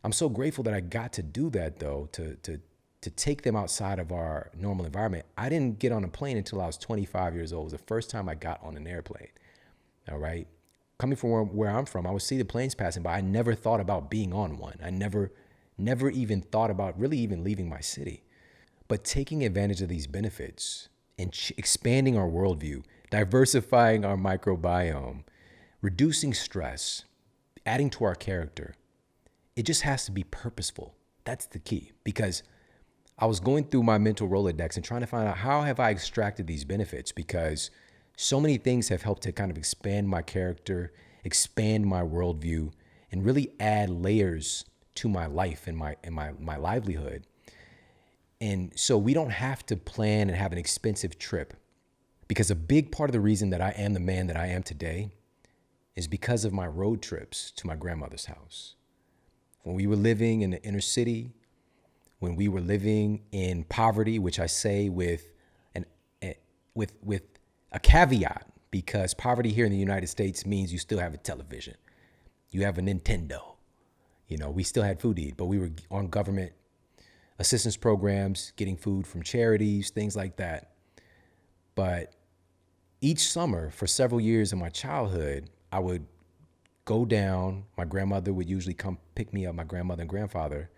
I'm so grateful that I got to do that, though, to take them outside of our normal environment. I didn't get on a plane until I was 25 years old. It was the first time I got on an airplane. All right. Coming from where I'm from, I would see the planes passing by. I never thought about being on one. I never even thought about really even leaving my city. But taking advantage of these benefits and expanding our worldview, diversifying our microbiome, reducing stress, adding to our character, it just has to be purposeful. That's the key. Because I was going through my mental Rolodex and trying to find out how have I extracted these benefits, because so many things have helped to kind of expand my character, expand my worldview, and really add layers to my life and my livelihood. And so we don't have to plan and have an expensive trip, because a big part of the reason that I am the man that I am today is because of my road trips to my grandmother's house. When we were living in the inner city, when we were living in poverty, which I say with a caveat, because poverty here in the United States means you still have a television, you have a Nintendo, we still had food to eat, but we were on government assistance programs, getting food from charities, things like that. But each summer for several years in my childhood, I would go down. My grandmother would usually come pick me up, my grandmother and grandfather,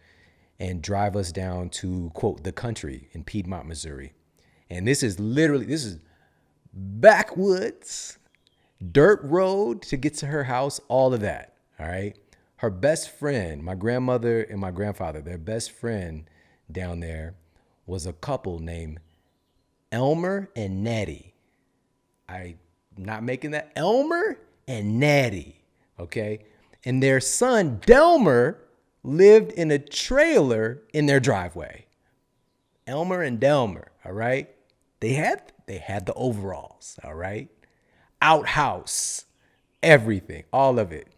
and drive us down to, quote, the country in Piedmont, Missouri. And this is backwoods, dirt road to get to her house, all of that, all right? Her best friend, my grandmother and my grandfather, their best friend down there was a couple named Elmer and Nettie. I'm not making that. Elmer and Nettie, okay? And their son, Delmer, lived in a trailer in their driveway. Elmer and Delmer, all right? They had the overalls, all right? Outhouse, everything, all of it.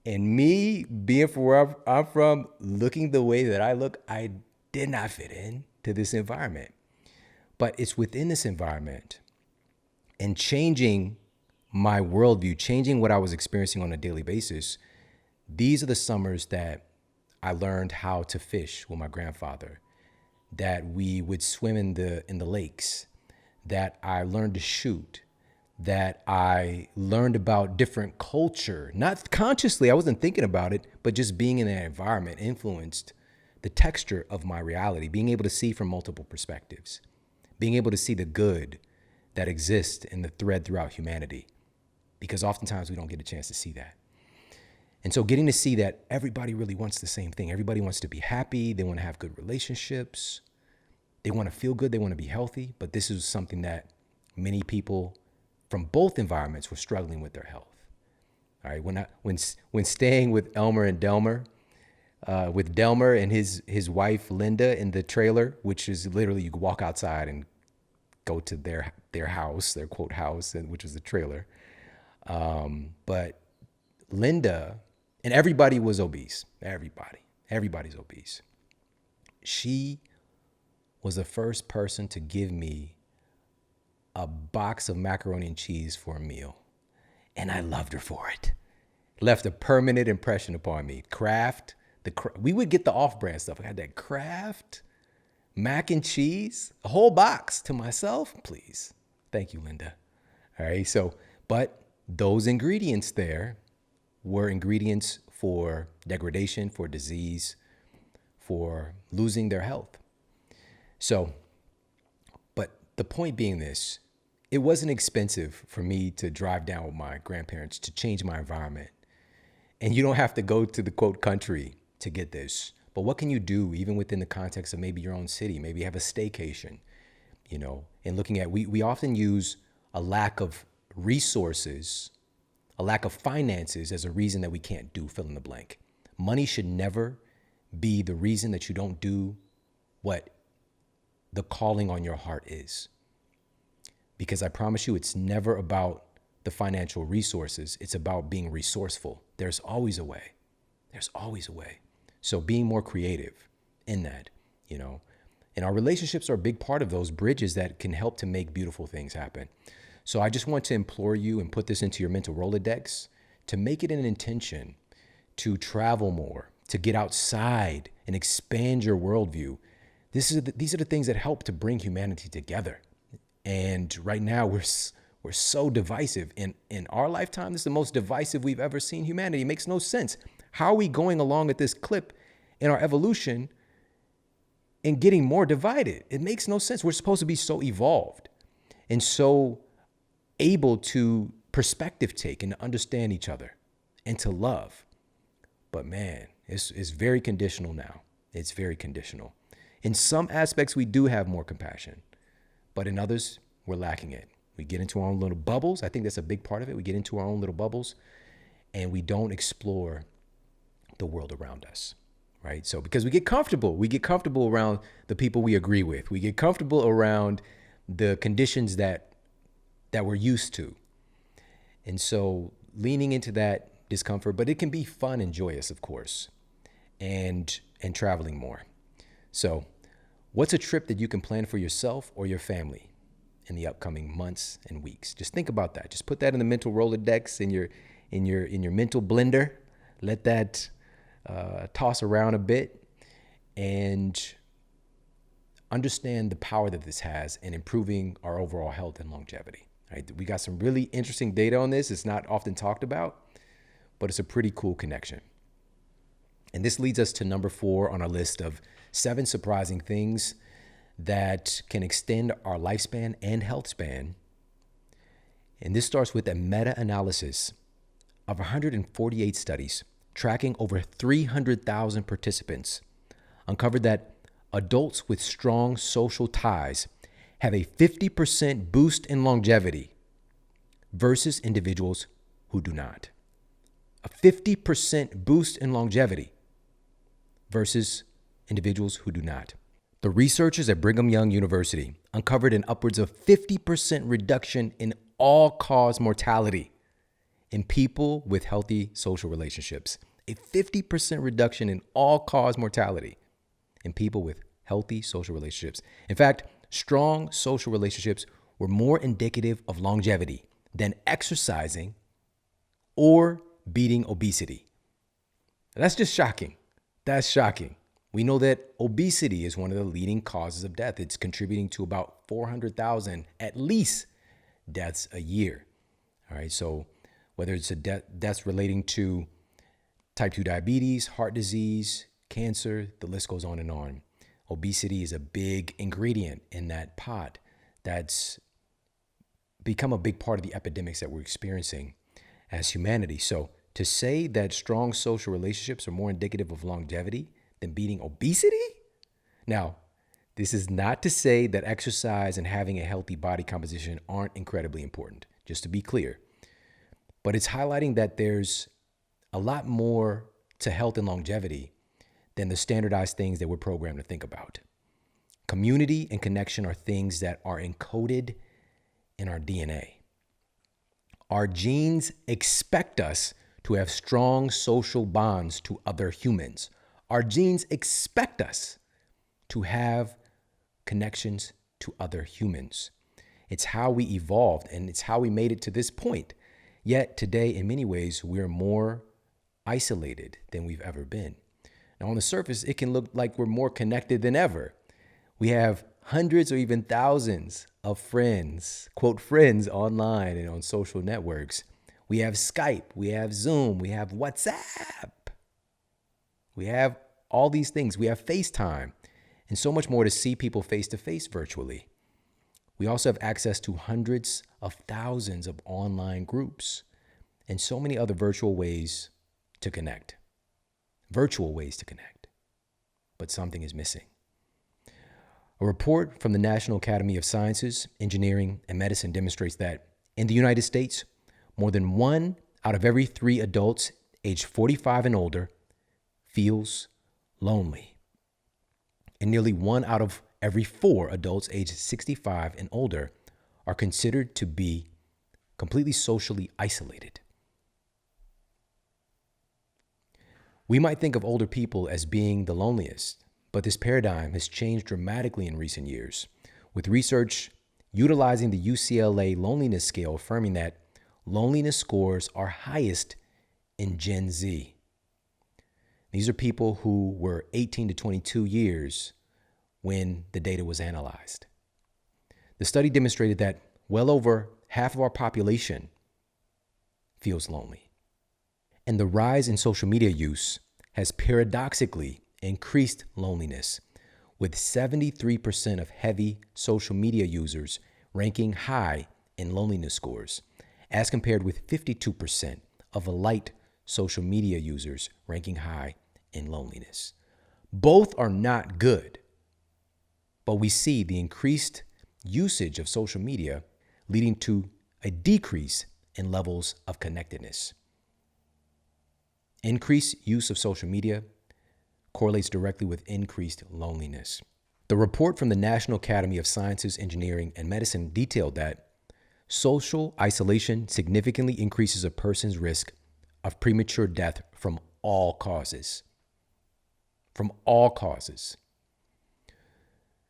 And me being from where I'm from, looking the way that I look, I did not fit in to this environment. But it's within this environment and changing my worldview, changing what I was experiencing on a daily basis. These are the summers that I learned how to fish with my grandfather, that we would swim in the lakes, that I learned to shoot, that I learned about different culture, not consciously, I wasn't thinking about it, but just being in that environment influenced the texture of my reality, being able to see from multiple perspectives, being able to see the good that exists in the thread throughout humanity, because oftentimes we don't get a chance to see that. And so getting to see that everybody really wants the same thing. Everybody wants to be happy. They want to have good relationships. They want to feel good. They want to be healthy. But this is something that many people from both environments were struggling with their health. All right. When staying with Elmer and Delmer, with Delmer and his wife, Linda, in the trailer, which is literally you walk outside and go to their house, their quote house, which is the trailer. But Linda, and everybody was obese. Everybody's obese. She was the first person to give me a box of macaroni and cheese for a meal. And I loved her for it. Left a permanent impression upon me. Kraft, we would get the off-brand stuff. I had that Kraft mac and cheese, a whole box to myself, please. Thank you, Linda. All right, so, but those ingredients there were ingredients for degradation, for disease, for losing their health. So, but the point being this, it wasn't expensive for me to drive down with my grandparents to change my environment. And you don't have to go to the quote country to get this. But what can you do even within the context of maybe your own city? Maybe you have a staycation, and looking at, we often use a lack of resources, a lack of finances as a reason that we can't do fill in the blank. Money should never be the reason that you don't do what the calling on your heart is. Because I promise you, it's never about the financial resources. It's about being resourceful. There's always a way. There's always a way. So being more creative in that, and our relationships are a big part of those bridges that can help to make beautiful things happen. So I just want to implore you and put this into your mental Rolodex to make it an intention to travel more, to get outside and expand your worldview. These are the things that help to bring humanity together. And right now we're so divisive. In our lifetime, this is the most divisive we've ever seen humanity. It makes no sense. How are we going along at this clip in our evolution and getting more divided? It makes no sense. We're supposed to be so evolved and so able to perspective take and to understand each other and to love. But man, it's very conditional now. It's very conditional. In some aspects, we do have more compassion, but in others, we're lacking it. We get into our own little bubbles. I think that's a big part of it. We get into our own little bubbles and we don't explore the world around us, right? So because we get comfortable around the people we agree with. We get comfortable around the conditions that we're used to. And so leaning into that discomfort, but it can be fun and joyous, of course, and traveling more. So what's a trip that you can plan for yourself or your family in the upcoming months and weeks? Just think about that. Just put that in the mental Rolodex, in your mental blender. Let that toss around a bit and understand the power that this has in improving our overall health and longevity. Right? We got some really interesting data on this. It's not often talked about, but it's a pretty cool connection. And this leads us to number 4 on our list of 7 surprising things that can extend our lifespan and health span. And this starts with a meta-analysis of 148 studies tracking over 300,000 participants, uncovered that adults with strong social ties have a 50% boost in longevity versus individuals who do not. A 50% boost in longevity versus individuals who do not. The researchers at Brigham Young University uncovered an upwards of 50% reduction in all-cause mortality in people with healthy social relationships. A 50% reduction in all-cause mortality in people with healthy social relationships. In fact, strong social relationships were more indicative of longevity than exercising or beating obesity. That's just shocking. That's shocking. We know that obesity is one of the leading causes of death. It's contributing to about 400,000 at least deaths a year. All right, so whether it's deaths relating to type 2 diabetes, heart disease, cancer, the list goes on and on. Obesity is a big ingredient in that pot that's become a big part of the epidemics that we're experiencing as humanity. So to say that strong social relationships are more indicative of longevity than beating obesity? Now, this is not to say that exercise and having a healthy body composition aren't incredibly important, just to be clear. But it's highlighting that there's a lot more to health and longevity than the standardized things that we're programmed to think about. Community and connection are things that are encoded in our DNA. Our genes expect us to have strong social bonds to other humans. Our genes expect us to have connections to other humans. It's how we evolved and it's how we made it to this point. Yet today, in many ways, we're more isolated than we've ever been. Now, on the surface, it can look like we're more connected than ever. We have hundreds or even thousands of friends, quote, friends online and on social networks. We have Skype, we have Zoom, we have WhatsApp. We have all these things. We have FaceTime and so much more to see people face to face virtually. We also have access to hundreds of thousands of online groups and so many other virtual ways to connect. Virtual ways to connect. But something is missing. A report from the National Academy of Sciences, Engineering, and Medicine demonstrates that in the United States, more than 1 out of every 3 adults aged 45 and older feels lonely. And nearly 1 out of every 4 adults aged 65 and older are considered to be completely socially isolated. We might think of older people as being the loneliest, but this paradigm has changed dramatically in recent years, with research utilizing the UCLA loneliness scale affirming that loneliness scores are highest in Gen Z. These are people who were 18 to 22 years when the data was analyzed. The study demonstrated that well over half of our population feels lonely. And the rise in social media use has paradoxically increased loneliness, with 73% of heavy social media users ranking high in loneliness scores, as compared with 52% of light social media users ranking high in loneliness. Both are not good, but we see the increased usage of social media leading to a decrease in levels of connectedness. Increased use of social media correlates directly with increased loneliness. The report from the National Academy of Sciences, Engineering, and Medicine detailed that social isolation significantly increases a person's risk of premature death from all causes. From all causes.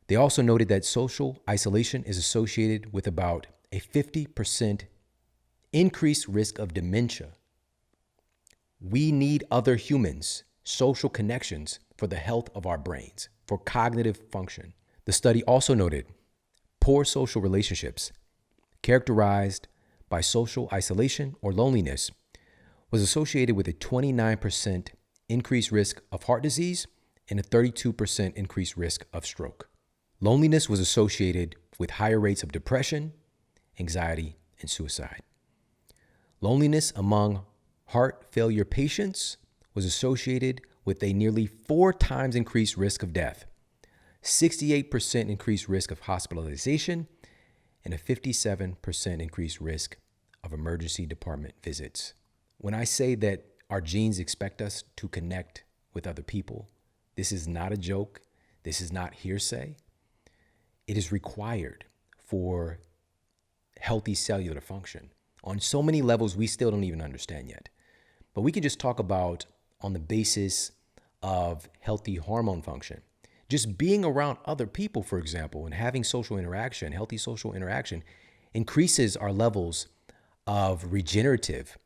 They also noted that social isolation is associated with about a 50% increased risk of dementia. We need other humans, social connections for the health of our brains, for cognitive function. The study also noted poor social relationships characterized by social isolation or loneliness was associated with a 29% increased risk of heart disease and a 32% increased risk of stroke. Loneliness was associated with higher rates of depression, anxiety, and suicide. Loneliness among heart failure patients was associated with a nearly 4 times increased risk of death, 68% increased risk of hospitalization, and a 57% increased risk of emergency department visits. When I say that our genes expect us to connect with other people, this is not a joke. This is not hearsay. It is required for healthy cellular function on so many levels we still don't even understand yet. But we can just talk about on the basis of healthy hormone function. Just being around other people, for example, and having social interaction, healthy social interaction, increases our levels of regenerative,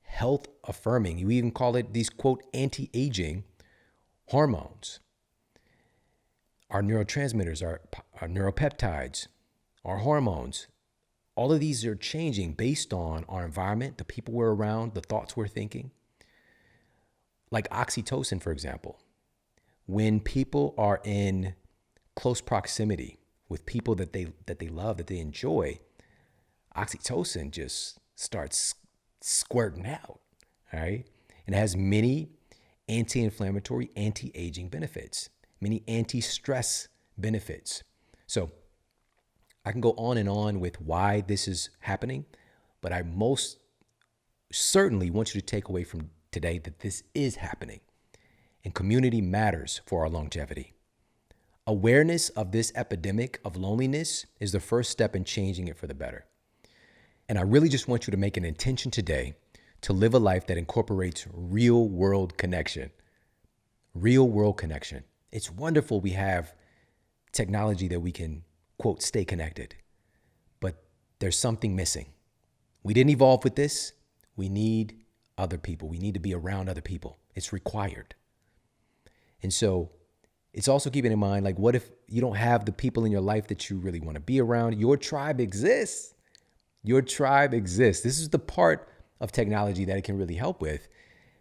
health affirming, we even call it these, quote, anti-aging hormones. Our neurotransmitters, our neuropeptides, our hormones, all of these are changing based on our environment, the people we're around, the thoughts we're thinking. Like oxytocin, for example. When people are in close proximity with people that they love, that they enjoy, oxytocin just starts squirting out, all right? And it has many anti-inflammatory, anti-aging benefits, many anti-stress benefits. So I can go on and on with why this is happening, but I most certainly want you to take away from today that this is happening, and community matters for our longevity. Awareness of this epidemic of loneliness is the first step in changing it for the better. And I really just want you to make an intention today to live a life that incorporates real world connection. Real world connection. It's wonderful we have technology that we can, quote, stay connected. But there's something missing. We didn't evolve with this. We need other people. We need to be around other people. It's required. And so it's also keeping in mind, like, what if you don't have the people in your life that you really want to be around? Your tribe exists. Your tribe exists. This is the part of technology that it can really help with,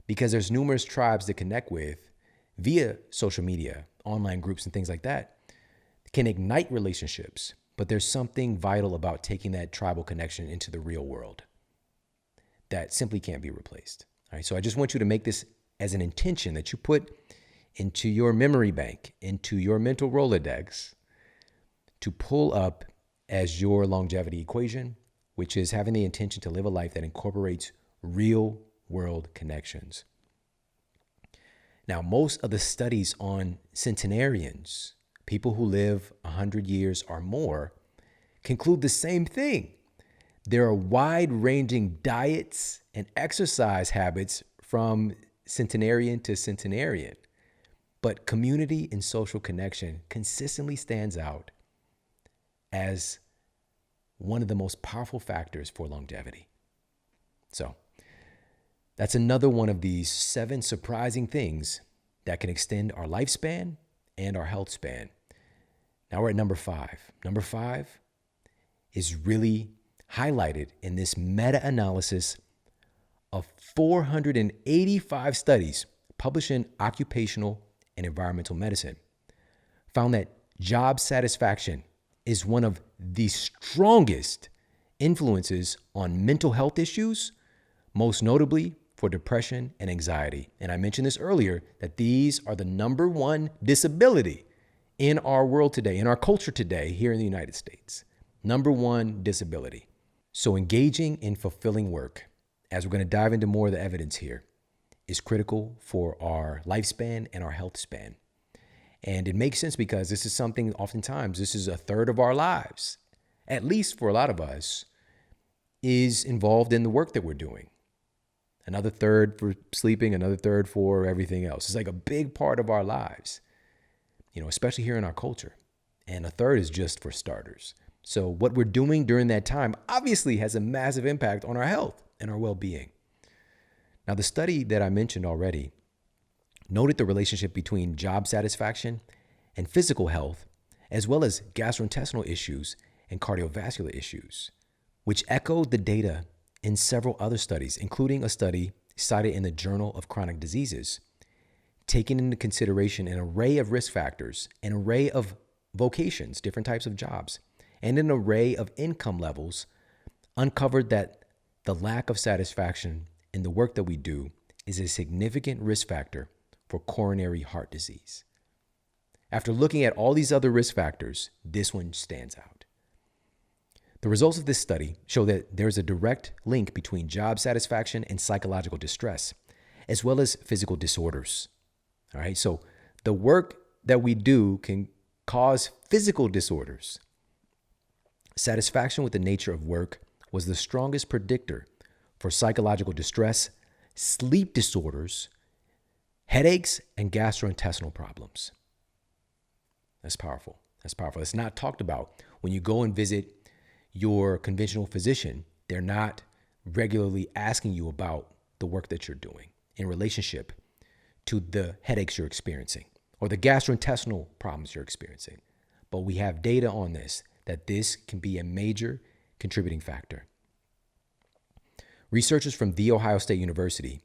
because there's numerous tribes to connect with via social media, online groups and things like that. It can ignite relationships, but there's something vital about taking that tribal connection into the real world that simply can't be replaced. All right. So I just want you to make this as an intention that you put into your memory bank, into your mental Rolodex, to pull up as your longevity equation, which is having the intention to live a life that incorporates real world connections. Now, most of the studies on centenarians, people who live 100 years or more, conclude the same thing. There are wide-ranging diets and exercise habits from centenarian to centenarian, but community and social connection consistently stands out as one of the most powerful factors for longevity. So that's another one of these 7 surprising things that can extend our lifespan and our health span. Now we're at number 5. Number 5 is really highlighted in this meta-analysis of 485 studies published in Occupational and Environmental Medicine, found that job satisfaction is one of the strongest influences on mental health issues, most notably for depression and anxiety. And I mentioned this earlier, that these are the number one disability in our world today, in our culture today, here in the United States. Number one disability. So engaging in fulfilling work, as we're going to dive into more of the evidence here, is critical for our lifespan and our health span. And it makes sense because this is something, oftentimes, this is a third of our lives, at least for a lot of us, is involved in the work that we're doing. Another third for sleeping, another third for everything else. It's like a big part of our lives, especially here in our culture. And a third is just for starters. So what we're doing during that time obviously has a massive impact on our health and our well-being. Now, the study that I mentioned already noted the relationship between job satisfaction and physical health, as well as gastrointestinal issues and cardiovascular issues, which echoed the data in several other studies, including a study cited in the Journal of Chronic Diseases, taking into consideration an array of risk factors, an array of vocations, different types of jobs, and an array of income levels, uncovered that the lack of satisfaction in the work that we do is a significant risk factor for coronary heart disease. After looking at all these other risk factors, this one stands out. The results of this study show that there's a direct link between job satisfaction and psychological distress, as well as physical disorders. All right, so the work that we do can cause physical disorders. Satisfaction with the nature of work was the strongest predictor for psychological distress, sleep disorders, headaches, and gastrointestinal problems. That's powerful. That's powerful. It's not talked about. When you go and visit your conventional physician, they're not regularly asking you about the work that you're doing in relationship to the headaches you're experiencing or the gastrointestinal problems you're experiencing. But we have data on this, that this can be a major contributing factor. Researchers from The Ohio State University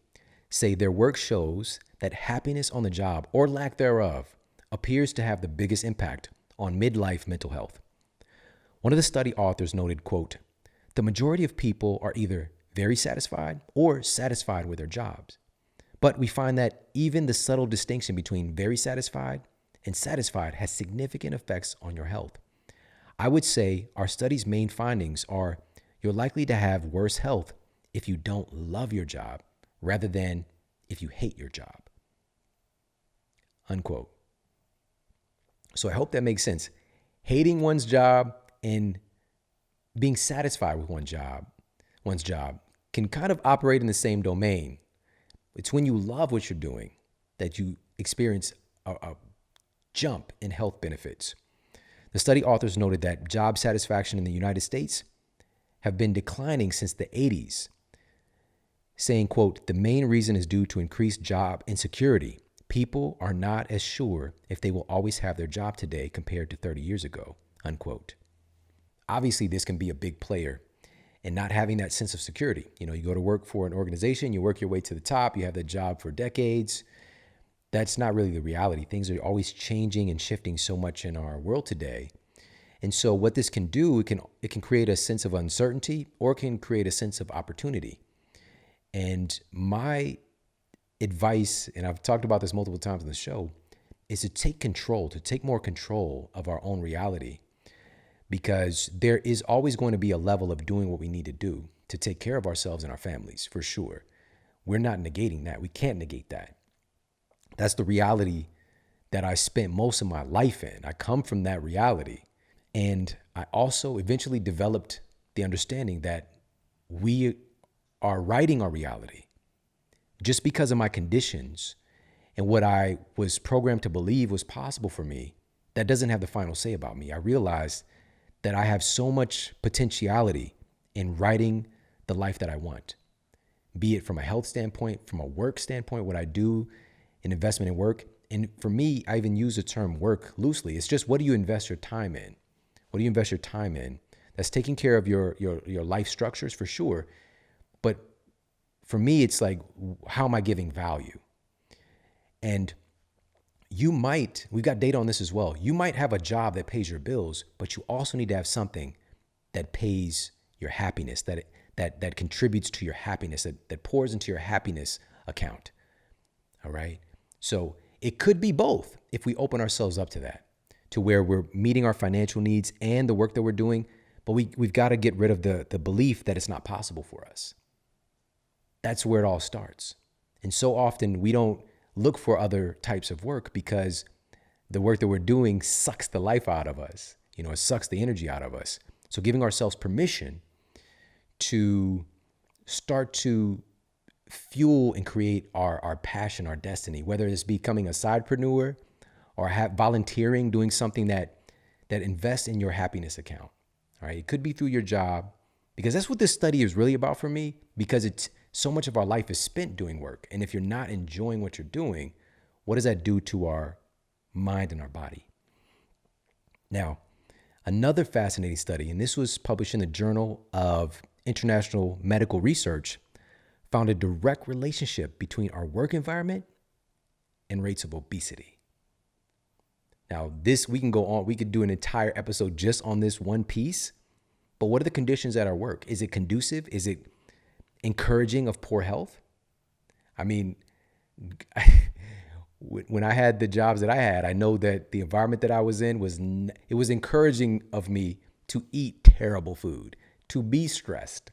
say their work shows that happiness on the job, or lack thereof, appears to have the biggest impact on midlife mental health. One of the study authors noted, quote, "The majority of people are either very satisfied or satisfied with their jobs. But we find that even the subtle distinction between very satisfied and satisfied has significant effects on your health. I would say our study's main findings are you're likely to have worse health if you don't love your job rather than if you hate your job." Unquote. So I hope that makes sense. Hating one's job and being satisfied with one job one's job can kind of operate in the same domain. It's when you love what you're doing that you experience a jump in health benefits. The study authors noted that job satisfaction in the United States have been declining since the 80s, saying, quote, the main reason is due to increased job insecurity. People are not as sure if they will always have their job today compared to 30 years ago, unquote. Obviously, this can be a big player in not having that sense of security. You know, you go to work for an organization, you work your way to the top, you have that job for decades. That's not really the reality. Things are always changing and shifting so much in our world today. And so what this can do, it can create a sense of uncertainty, or it can create a sense of opportunity. And my advice, and I've talked about this multiple times on the show, is to take more control of our own reality, because there is always going to be a level of doing what we need to do to take care of ourselves and our families, for sure. We're not negating that. We can't negate that. That's the reality that I spent most of my life in. I come from that reality. And I also eventually developed the understanding that we are writing our reality. Just because of my conditions and what I was programmed to believe was possible for me, that doesn't have the final say about me. I realized that I have so much potentiality in writing the life that I want, be it from a health standpoint, from a work standpoint, what I do in investment in work. And for me, I even use the term work loosely. It's just, what do you invest your time in? What do you invest your time in? That's taking care of your life structures, for sure. But for me, it's like, how am I giving value? And we've got data on this as well. You might have a job that pays your bills, but you also need to have something that pays your happiness, that contributes to your happiness, that pours into your happiness account. All right. So it could be both if we open ourselves up to that, to where we're meeting our financial needs and the work that we're doing, but we've got to get rid of the belief that it's not possible for us. That's where it all starts. And so often we don't look for other types of work because the work that we're doing sucks the life out of us. You know, it sucks the energy out of us. So giving ourselves permission to start to fuel and create our passion, our destiny, whether it's becoming a sidepreneur or volunteering, doing something that invests in your happiness account. All right. It could be through your job, because that's what this study is really about for me, because it's so much of our life is spent doing work. And if you're not enjoying what you're doing, what does that do to our mind and our body? Now, another fascinating study, and this was published in the Journal of International Medical Research, found a direct relationship between our work environment and rates of obesity. Now, this, we can go on, we could do an entire episode just on this one piece, but what are the conditions at our work? Is it conducive? Is it encouraging of poor health? I mean, when I had the jobs that I had, I know that the environment that I was in was encouraging of me to eat terrible food, to be stressed,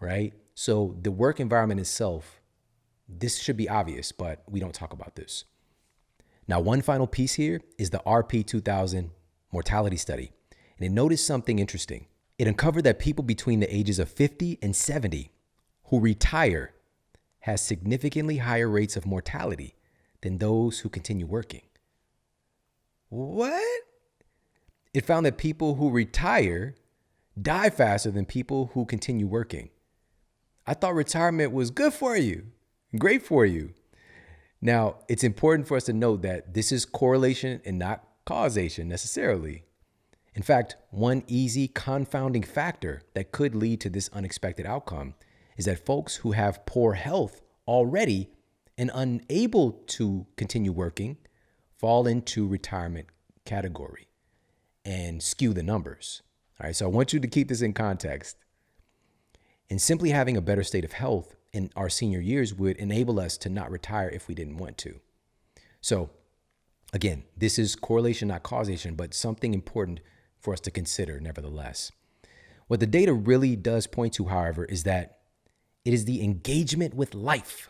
right? So the work environment itself, this should be obvious, but we don't talk about this. Now, one final piece here is the RP 2000 mortality study. And it noticed something interesting. It uncovered that people between the ages of 50 and 70 who retire has significantly higher rates of mortality than those who continue working. What? It found that people who retire die faster than people who continue working. I thought retirement was good for you, great for you. Now, it's important for us to note that this is correlation and not causation necessarily. In fact, one easy confounding factor that could lead to this unexpected outcome is that folks who have poor health already and unable to continue working fall into retirement category and skew the numbers. All right, so I want you to keep this in context. And simply having a better state of health in our senior years would enable us to not retire if we didn't want to. So again, this is correlation, not causation, but something important for us to consider nevertheless. What the data really does point to, however, is that it is the engagement with life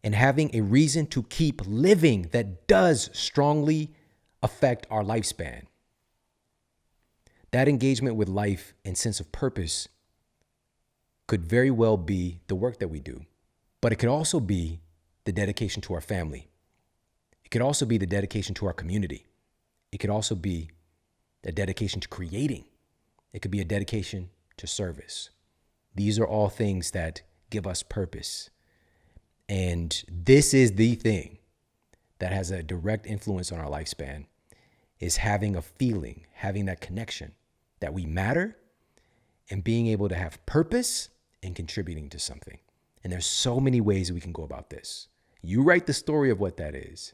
and having a reason to keep living that does strongly affect our lifespan. That engagement with life and sense of purpose could very well be the work that we do, but it could also be the dedication to our family. It could also be the dedication to our community. It could also be a dedication to creating. It could be a dedication to service. These are all things that give us purpose. And this is the thing that has a direct influence on our lifespan, is having a feeling, having that connection that we matter and being able to have purpose and contributing to something. And there's so many ways we can go about this. You write the story of what that is.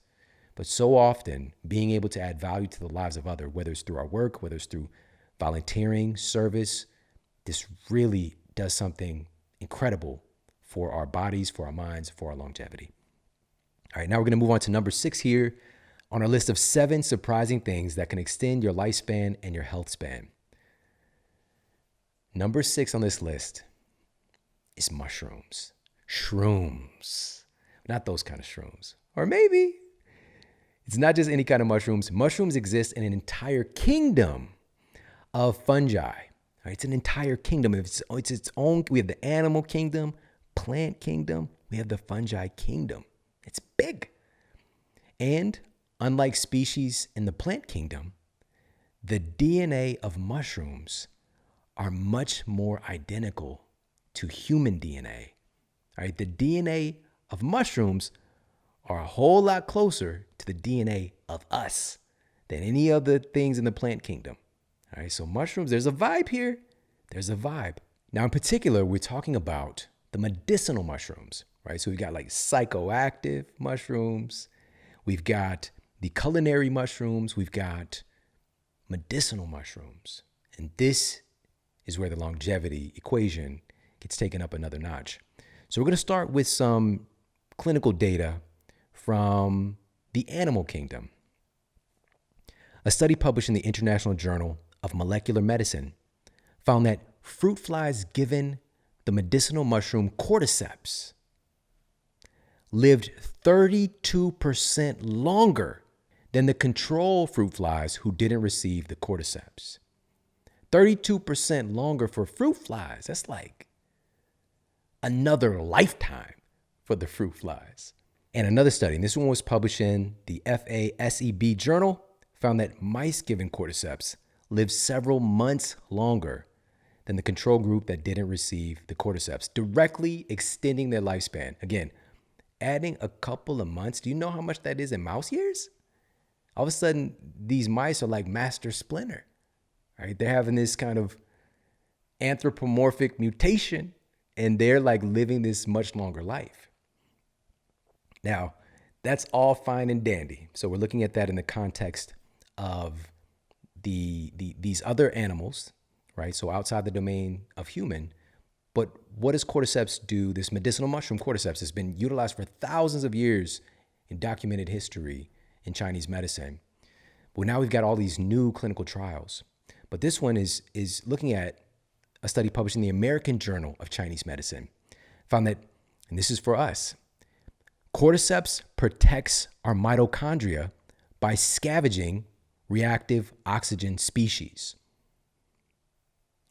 But so often, being able to add value to the lives of others, whether it's through our work, whether it's through volunteering, service, this really does something incredible for our bodies, for our minds, for our longevity. All right, now we're going to move on to number 6 here on our list of 7 surprising things that can extend your lifespan and your health span. Number 6 on this list is mushrooms. Shrooms. Not those kind of shrooms. Or maybe. It's not just any kind of mushrooms. Mushrooms exist in an entire kingdom of fungi. Right? It's an entire kingdom. It's its own. We have the animal kingdom, plant kingdom. We have the fungi kingdom. It's big. And unlike species in the plant kingdom, the DNA of mushrooms are much more identical to human DNA. All right? The DNA of mushrooms are a whole lot closer to the DNA of us than any other things in the plant kingdom. All right, so mushrooms, there's a vibe here. There's a vibe. Now, in particular, we're talking about the medicinal mushrooms, right? So we've got like psychoactive mushrooms. We've got the culinary mushrooms. We've got medicinal mushrooms. And this is where the longevity equation gets taken up another notch. So we're going to start with some clinical data from the animal kingdom. A study published in the International Journal of Molecular Medicine found that fruit flies given the medicinal mushroom cordyceps lived 32% longer than the control fruit flies who didn't receive the cordyceps. 32% longer for fruit flies. That's like another lifetime for the fruit flies. And another study, and this one was published in the FASEB journal, found that mice given cordyceps lived several months longer than the control group that didn't receive the cordyceps, directly extending their lifespan. Again, adding a couple of months. Do you know how much that is in mouse years? All of a sudden, these mice are like Master Splinter, right? They're having this kind of anthropomorphic mutation, and they're like living this much longer life. Now, that's all fine and dandy. So we're looking at that in the context of these other animals, right? So outside the domain of human. But what does cordyceps do? This medicinal mushroom cordyceps has been utilized for thousands of years in documented history in Chinese medicine. Well, now we've got all these new clinical trials. But this one is looking at a study published in the American Journal of Chinese Medicine. Found that, and this is for us, cordyceps protects our mitochondria by scavenging reactive oxygen species.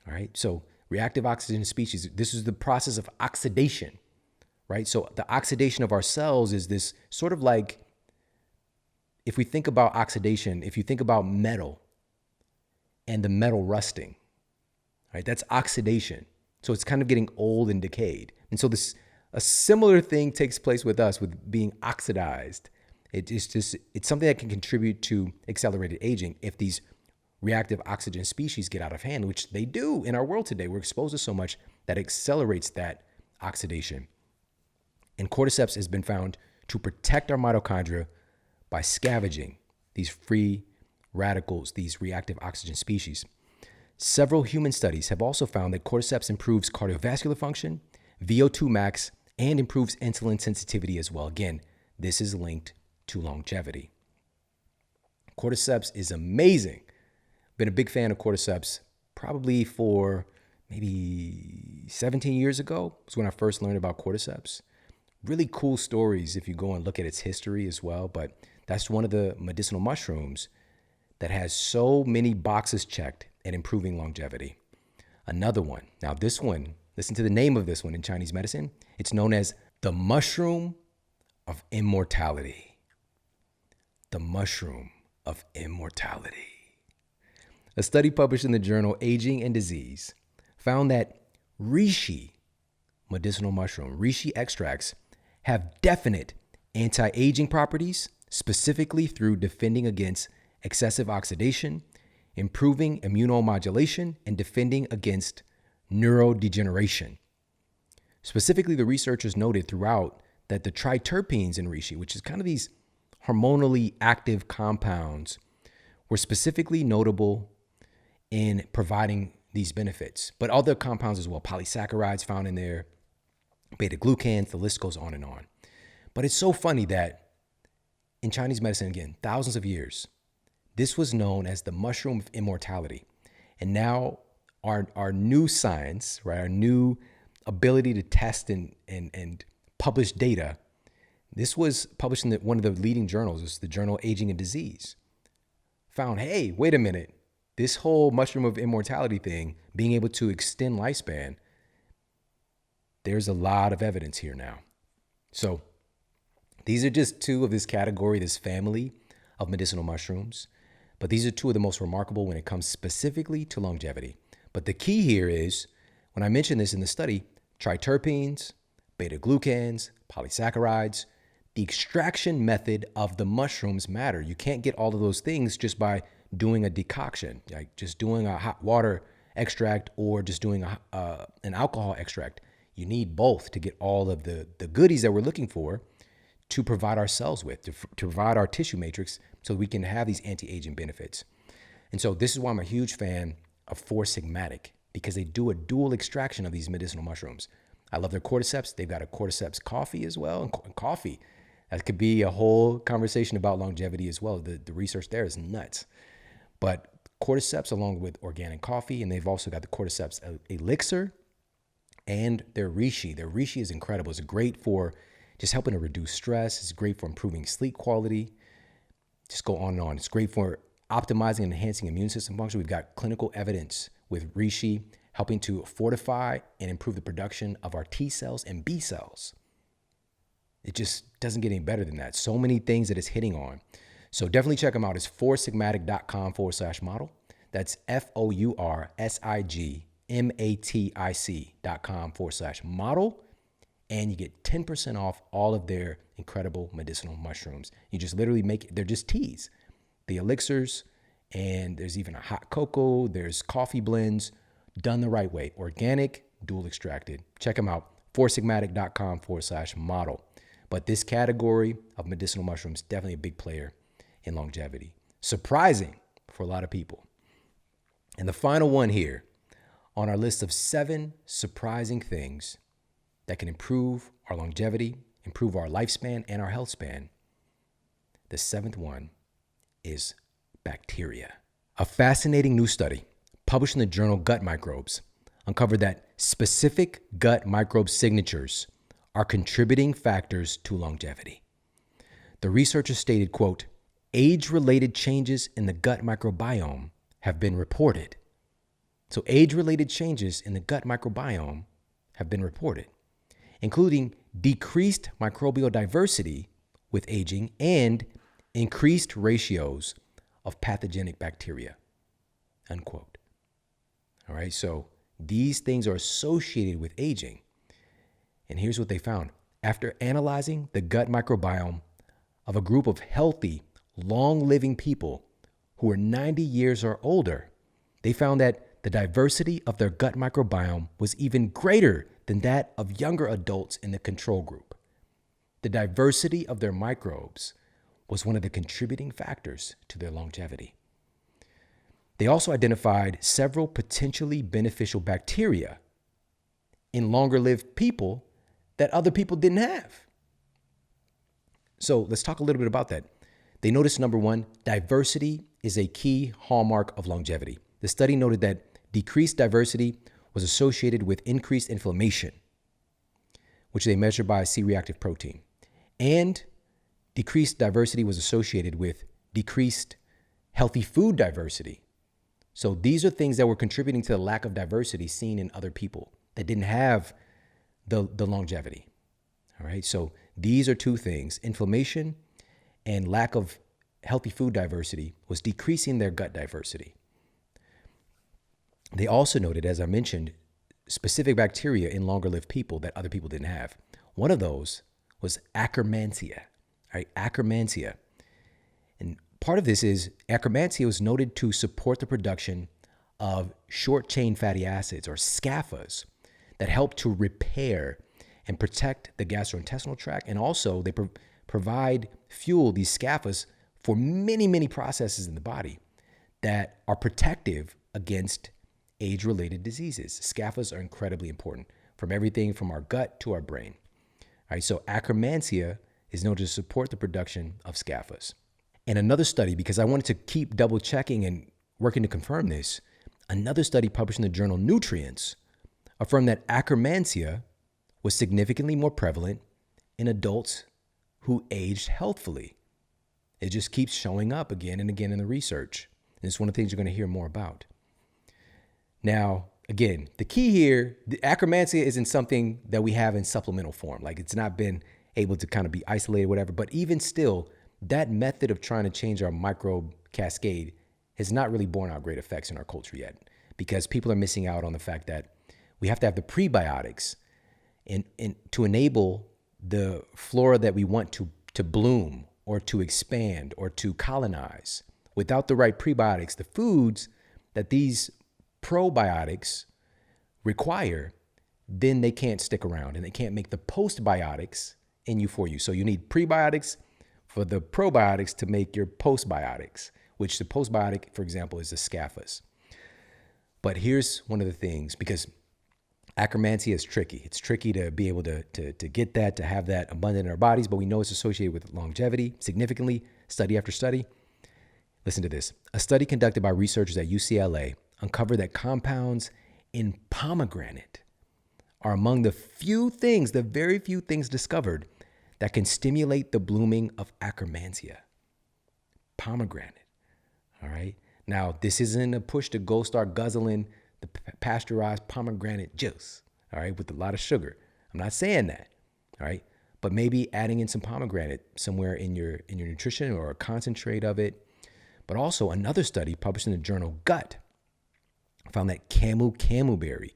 All right, so reactive oxygen species, this is the process of oxidation, right? So the oxidation of our cells is this sort of like, if we think about oxidation, if you think about metal and the metal rusting, right? That's oxidation. So it's kind of getting old and decayed. And so a similar thing takes place with us with being oxidized. It's something that can contribute to accelerated aging if these reactive oxygen species get out of hand, which they do in our world today. We're exposed to so much that accelerates that oxidation. And cordyceps has been found to protect our mitochondria by scavenging these free radicals, these reactive oxygen species. Several human studies have also found that cordyceps improves cardiovascular function, VO2 max, and improves insulin sensitivity as well. Again, this is linked to longevity. Cordyceps is amazing. Been a big fan of cordyceps probably for maybe 17 years ago was when I first learned about cordyceps. Really cool stories if you go and look at its history as well, but that's one of the medicinal mushrooms that has so many boxes checked at improving longevity. Another one, now this one Listen to the name of this one in Chinese medicine. It's known as the mushroom of immortality. The mushroom of immortality. A study published in the journal Aging and Disease found that reishi, medicinal mushroom, reishi extracts have definite anti-aging properties, specifically through defending against excessive oxidation, improving immunomodulation, and defending against neurodegeneration. Specifically, the researchers noted throughout that the triterpenes in reishi, which is kind of these hormonally active compounds, were specifically notable in providing these benefits, but other compounds as well, polysaccharides found in there, beta-glucans, the list goes on and on. But it's so funny that in Chinese medicine, again, thousands of years, this was known as the mushroom of immortality. And now our new science, right, our new ability to test and publish data, this was published in one of the leading journals, it's the journal Aging and Disease, found, hey, wait a minute, this whole mushroom of immortality thing, being able to extend lifespan, there's a lot of evidence here now. So these are just two of this category, this family of medicinal mushrooms. But these are two of the most remarkable when it comes specifically to longevity. But the key here is, when I mentioned this in the study, triterpenes, beta-glucans, polysaccharides, the extraction method of the mushrooms matter. You can't get all of those things just by doing a decoction, like just doing a hot water extract or just doing an alcohol extract. You need both to get all of the goodies that we're looking for to provide our cells with, to provide our tissue matrix so we can have these anti-aging benefits. And so this is why I'm a huge fan of Four Sigmatic, because they do a dual extraction of these medicinal mushrooms. I love their cordyceps. They've got a cordyceps coffee as well. And coffee, that could be a whole conversation about longevity as well. The research there is nuts. But cordyceps along with organic coffee, and they've also got the cordyceps elixir and their reishi. Their reishi is incredible. It's great for just helping to reduce stress. It's great for improving sleep quality. Just go on and on. It's great for optimizing and enhancing immune system function. We've got clinical evidence with reishi helping to fortify and improve the production of our T cells and B cells. It just doesn't get any better than that. So many things that it's hitting on. So definitely check them out. It's foursigmatic.com/model. That's foursigmatic.com/model. And you get 10% off all of their incredible medicinal mushrooms. You just literally they're just teas. The elixirs, and there's even a hot cocoa, there's coffee blends, done the right way. Organic, dual extracted. Check them out, foursigmatic.com/model. But this category of medicinal mushrooms, definitely a big player in longevity. Surprising for a lot of people. And the final one here on our list of 7 surprising things that can improve our longevity, improve our lifespan and our health span. The 7th one is bacteria. A fascinating new study published in the journal Gut Microbes uncovered that specific gut microbe signatures are contributing factors to longevity. The researchers stated, quote, age-related changes in the gut microbiome have been reported. So age-related changes in the gut microbiome have been reported, including decreased microbial diversity with aging and increased ratios of pathogenic bacteria, unquote. All right, so these things are associated with aging. And here's what they found. After analyzing the gut microbiome of a group of healthy, long-living people who were 90 years or older, they found that the diversity of their gut microbiome was even greater than that of younger adults in the control group. The diversity of their microbes was one of the contributing factors to their longevity. They also identified several potentially beneficial bacteria in longer-lived people that other people didn't have. So let's talk a little bit about that. They noticed, number one, diversity is a key hallmark of longevity. The study noted that decreased diversity was associated with increased inflammation, which they measured by C-reactive protein. And decreased diversity was associated with decreased healthy food diversity. So these are things that were contributing to the lack of diversity seen in other people. that didn't have the longevity. All right. So these are two things: inflammation and lack of healthy food diversity was decreasing their gut diversity. They also noted, as I mentioned, specific bacteria in longer lived people that other people didn't have. One of those was Akkermansia. All right, Akkermansia. And part of this is Akkermansia was noted to support the production of short chain fatty acids, or SCAFAs, that help to repair and protect the gastrointestinal tract. And also they provide fuel, these SCAFAs, for many, many processes in the body that are protective against age-related diseases. SCAFAs are incredibly important, from everything from our gut to our brain. All right, so Akkermansia is known to support the production of SCAFAs. And another study, because I wanted to keep double checking and working to confirm this, another study published in the journal Nutrients affirmed that Akkermansia was significantly more prevalent in adults who aged healthfully. It just keeps showing up again and again in the research. And it's one of the things you're going to hear more about. Now, again, the key here, the Akkermansia isn't something that we have in supplemental form. Like, it's not been able to kind of be isolated, whatever. But even still, that method of trying to change our microbe cascade has not really borne out great effects in our culture yet, because people are missing out on the fact that we have to have the prebiotics in to enable the flora that we want to bloom or to expand or to colonize. Without the right prebiotics, the foods that these probiotics require, then they can't stick around and they can't make the postbiotics in you for you. So you need prebiotics for the probiotics to make your postbiotics, which the postbiotic, for example, is the SCAFAs. But here's one of the things, because Akkermansia is tricky. It's tricky to be able to get that, to have that abundant in our bodies, but we know it's associated with longevity significantly, study after study. Listen to this. A study conducted by researchers at UCLA uncovered that compounds in pomegranate are among the very few things discovered that can stimulate the blooming of Akkermansia. Pomegranate. All right. Now, this isn't a push to go start guzzling the pasteurized pomegranate juice, all right, with a lot of sugar. I'm not saying that, all right, but maybe adding in some pomegranate somewhere in your nutrition, or a concentrate of it. But also another study published in the journal Gut found that camu berry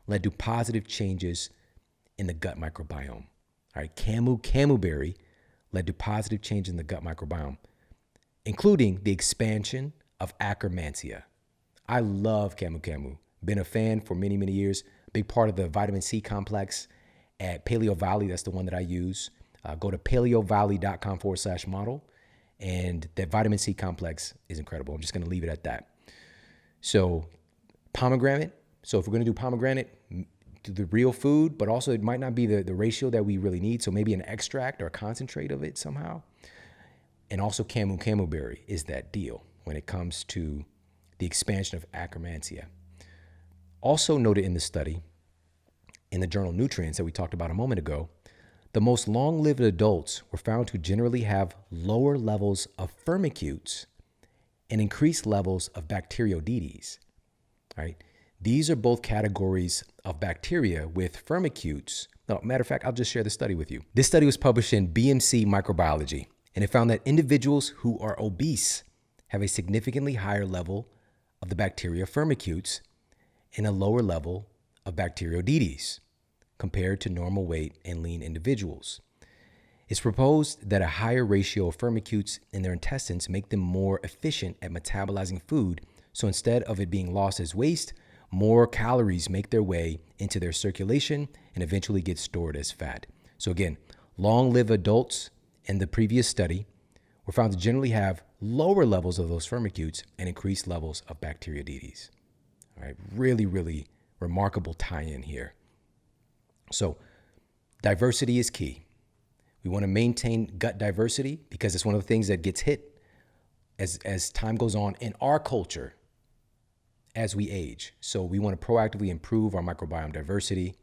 led to positive changes in the gut microbiome. All right, camu berry led to positive changes in the gut microbiome, including the expansion of Akkermansia. I love camu. Been a fan for many, many years. Big part of the vitamin C complex at Paleo Valley. That's the one that I use. Go to paleovalley.com/model. And that vitamin C complex is incredible. I'm just going to leave it at that. So pomegranate. So if we're going to do pomegranate, do the real food, but also it might not be the ratio that we really need. So maybe an extract or a concentrate of it somehow. And also camu berry is that deal when it comes to the expansion of Akkermansia. Also noted in the study, in the journal Nutrients that we talked about a moment ago, the most long-lived adults were found to generally have lower levels of firmicutes and increased levels of Bacteroidetes. Right? These are both categories of bacteria with firmicutes. No, matter of fact, I'll just share the study with you. This study was published in BMC Microbiology, and it found that individuals who are obese have a significantly higher level of the bacteria firmicutes and a lower level of Bacteroidetes compared to normal weight and lean individuals. It's proposed that a higher ratio of firmicutes in their intestines make them more efficient at metabolizing food. So instead of it being lost as waste, more calories make their way into their circulation and eventually get stored as fat. So again, long-lived adults in the previous study were found to generally have lower levels of those firmicutes and increased levels of Bacteroidetes. All right, really, really remarkable tie-in here. So diversity is key. We want to maintain gut diversity because it's one of the things that gets hit as time goes on in our culture as we age. So we want to proactively improve our microbiome diversity.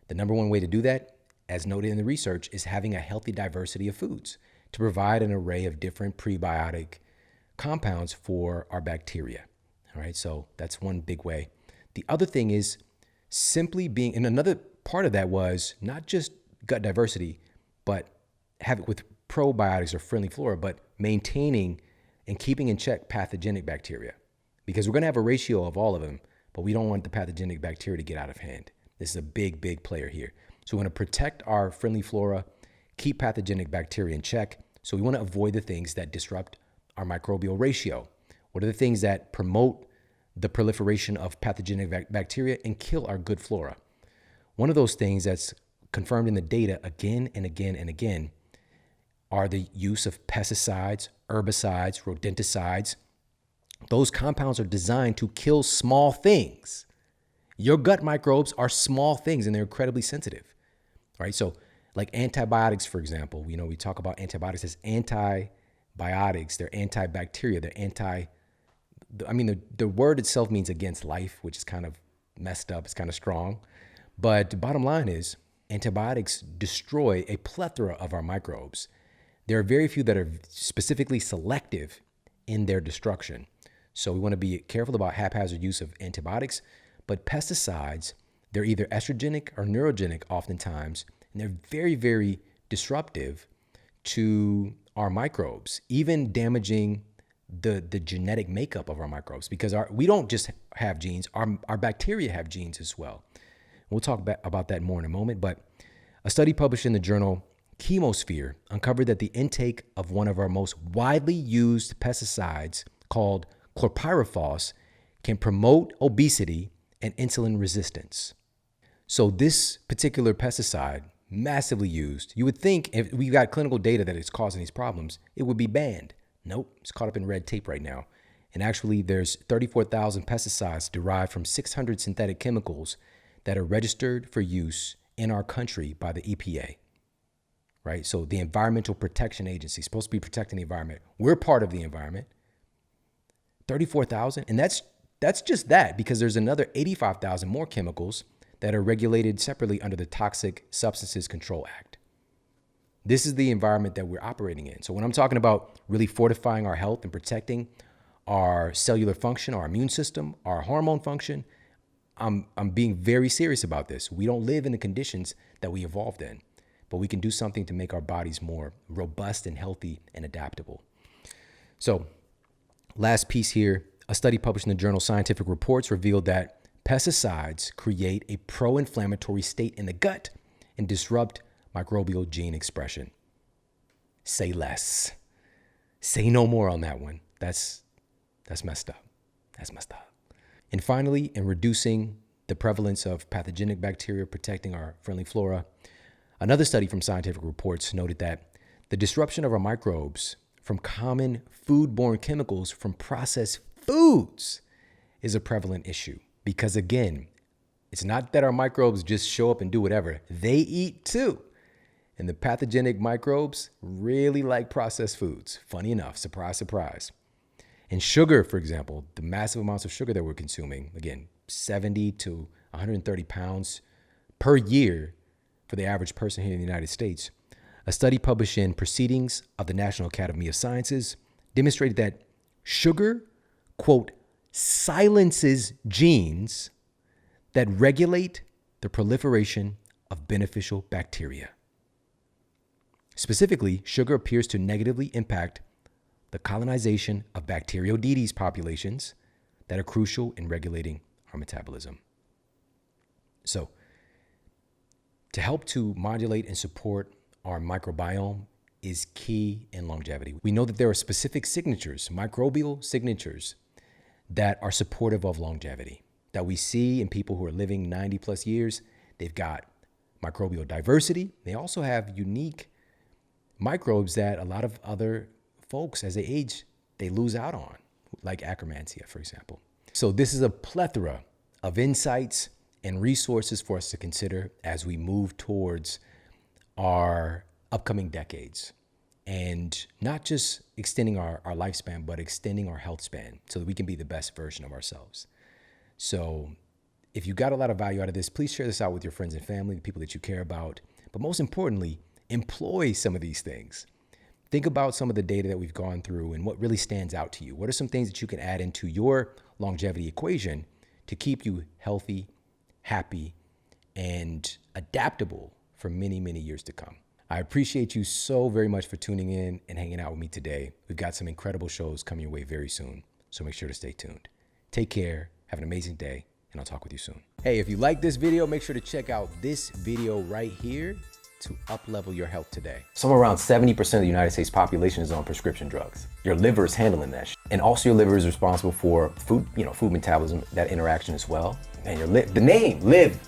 The number one way to do that, as noted in the research, is having a healthy diversity of foods to provide an array of different prebiotic compounds for our bacteria. All right, so that's one big way. The other thing is simply being, and another part of that was not just gut diversity, but have it with probiotics or friendly flora, but maintaining and keeping in check pathogenic bacteria, because we're going to have a ratio of all of them, but we don't want the pathogenic bacteria to get out of hand. This is a big, big player here. So we want to protect our friendly flora, keep pathogenic bacteria in check. So we want to avoid the things that disrupt our microbial ratio. What are the things that promote the proliferation of pathogenic bacteria and kill our good flora? One of those things that's confirmed in the data again and again and again are the use of pesticides, herbicides, rodenticides. Those compounds are designed to kill small things. Your gut microbes are small things and they're incredibly sensitive, right? So like antibiotics, for example, we talk about antibiotics as antibiotics. They're antibacteria. They're the word itself means against life, which is kind of messed up. It's kind of strong. But the bottom line is antibiotics destroy a plethora of our microbes. There are very few that are specifically selective in their destruction. So we want to be careful about haphazard use of antibiotics. But pesticides, they're either estrogenic or neurogenic oftentimes, and they're very, very disruptive to our microbes, even damaging the genetic makeup of our microbes, because we don't just have genes, our bacteria have genes as well. We'll talk about that more in a moment, but a study published in the journal Chemosphere uncovered that the intake of one of our most widely used pesticides, called chlorpyrifos, can promote obesity and insulin resistance. So this particular pesticide, massively used, you would think if we got clinical data that it's causing these problems, it would be banned. Nope, it's caught up in red tape right now. And actually there's 34,000 pesticides derived from 600 synthetic chemicals that are registered for use in our country by the EPA, right? So the Environmental Protection Agency is supposed to be protecting the environment. We're part of the environment. 34,000, and that's just that, because there's another 85,000 more chemicals that are regulated separately under the Toxic Substances Control Act. This is the environment that we're operating in. So when I'm talking about really fortifying our health and protecting our cellular function, our immune system, our hormone function, I'm being very serious about this. We don't live in the conditions that we evolved in, but we can do something to make our bodies more robust and healthy and adaptable. So last piece here, a study published in the journal Scientific Reports revealed that pesticides create a pro-inflammatory state in the gut and disrupt microbial gene expression. Say less. Say no more on that one. That's messed up. That's messed up. And finally, in reducing the prevalence of pathogenic bacteria, protecting our friendly flora, another study from Scientific Reports noted that the disruption of our microbes from common foodborne chemicals from processed foods is a prevalent issue. Because again, it's not that our microbes just show up and do whatever. They eat too. And the pathogenic microbes really like processed foods. Funny enough, surprise, surprise. And sugar, for example, the massive amounts of sugar that we're consuming, again, 70 to 130 pounds per year for the average person here in the United States. A study published in Proceedings of the National Academy of Sciences demonstrated that sugar, quote, silences genes that regulate the proliferation of beneficial bacteria. Specifically, sugar appears to negatively impact the colonization of Bacteroidetes populations that are crucial in regulating our metabolism. So, to help to modulate and support our microbiome is key in longevity. We know that there are specific signatures, microbial signatures, that are supportive of longevity, that we see in people who are living 90 plus years. They've got microbial diversity. They also have unique microbes that a lot of other folks, as they age, they lose out on, like Akkermansia, for example. So this is a plethora of insights and resources for us to consider as we move towards our upcoming decades. And not just extending our lifespan, but extending our health span so that we can be the best version of ourselves. So if you got a lot of value out of this, please share this out with your friends and family, the people that you care about. But most importantly, employ some of these things. Think about some of the data that we've gone through and what really stands out to you. What are some things that you can add into your longevity equation to keep you healthy, happy, and adaptable for many, many years to come. I appreciate you so very much for tuning in and hanging out with me today. We've got some incredible shows coming your way very soon, so make sure to stay tuned. Take care, have an amazing day, and I'll talk with you soon. Hey, if you like this video, make sure to check out this video right here to up-level your health today. Somewhere around 70% of the United States population is on prescription drugs. Your liver is handling that shit. And also your liver is responsible for food, food metabolism, that interaction as well. And the name, live,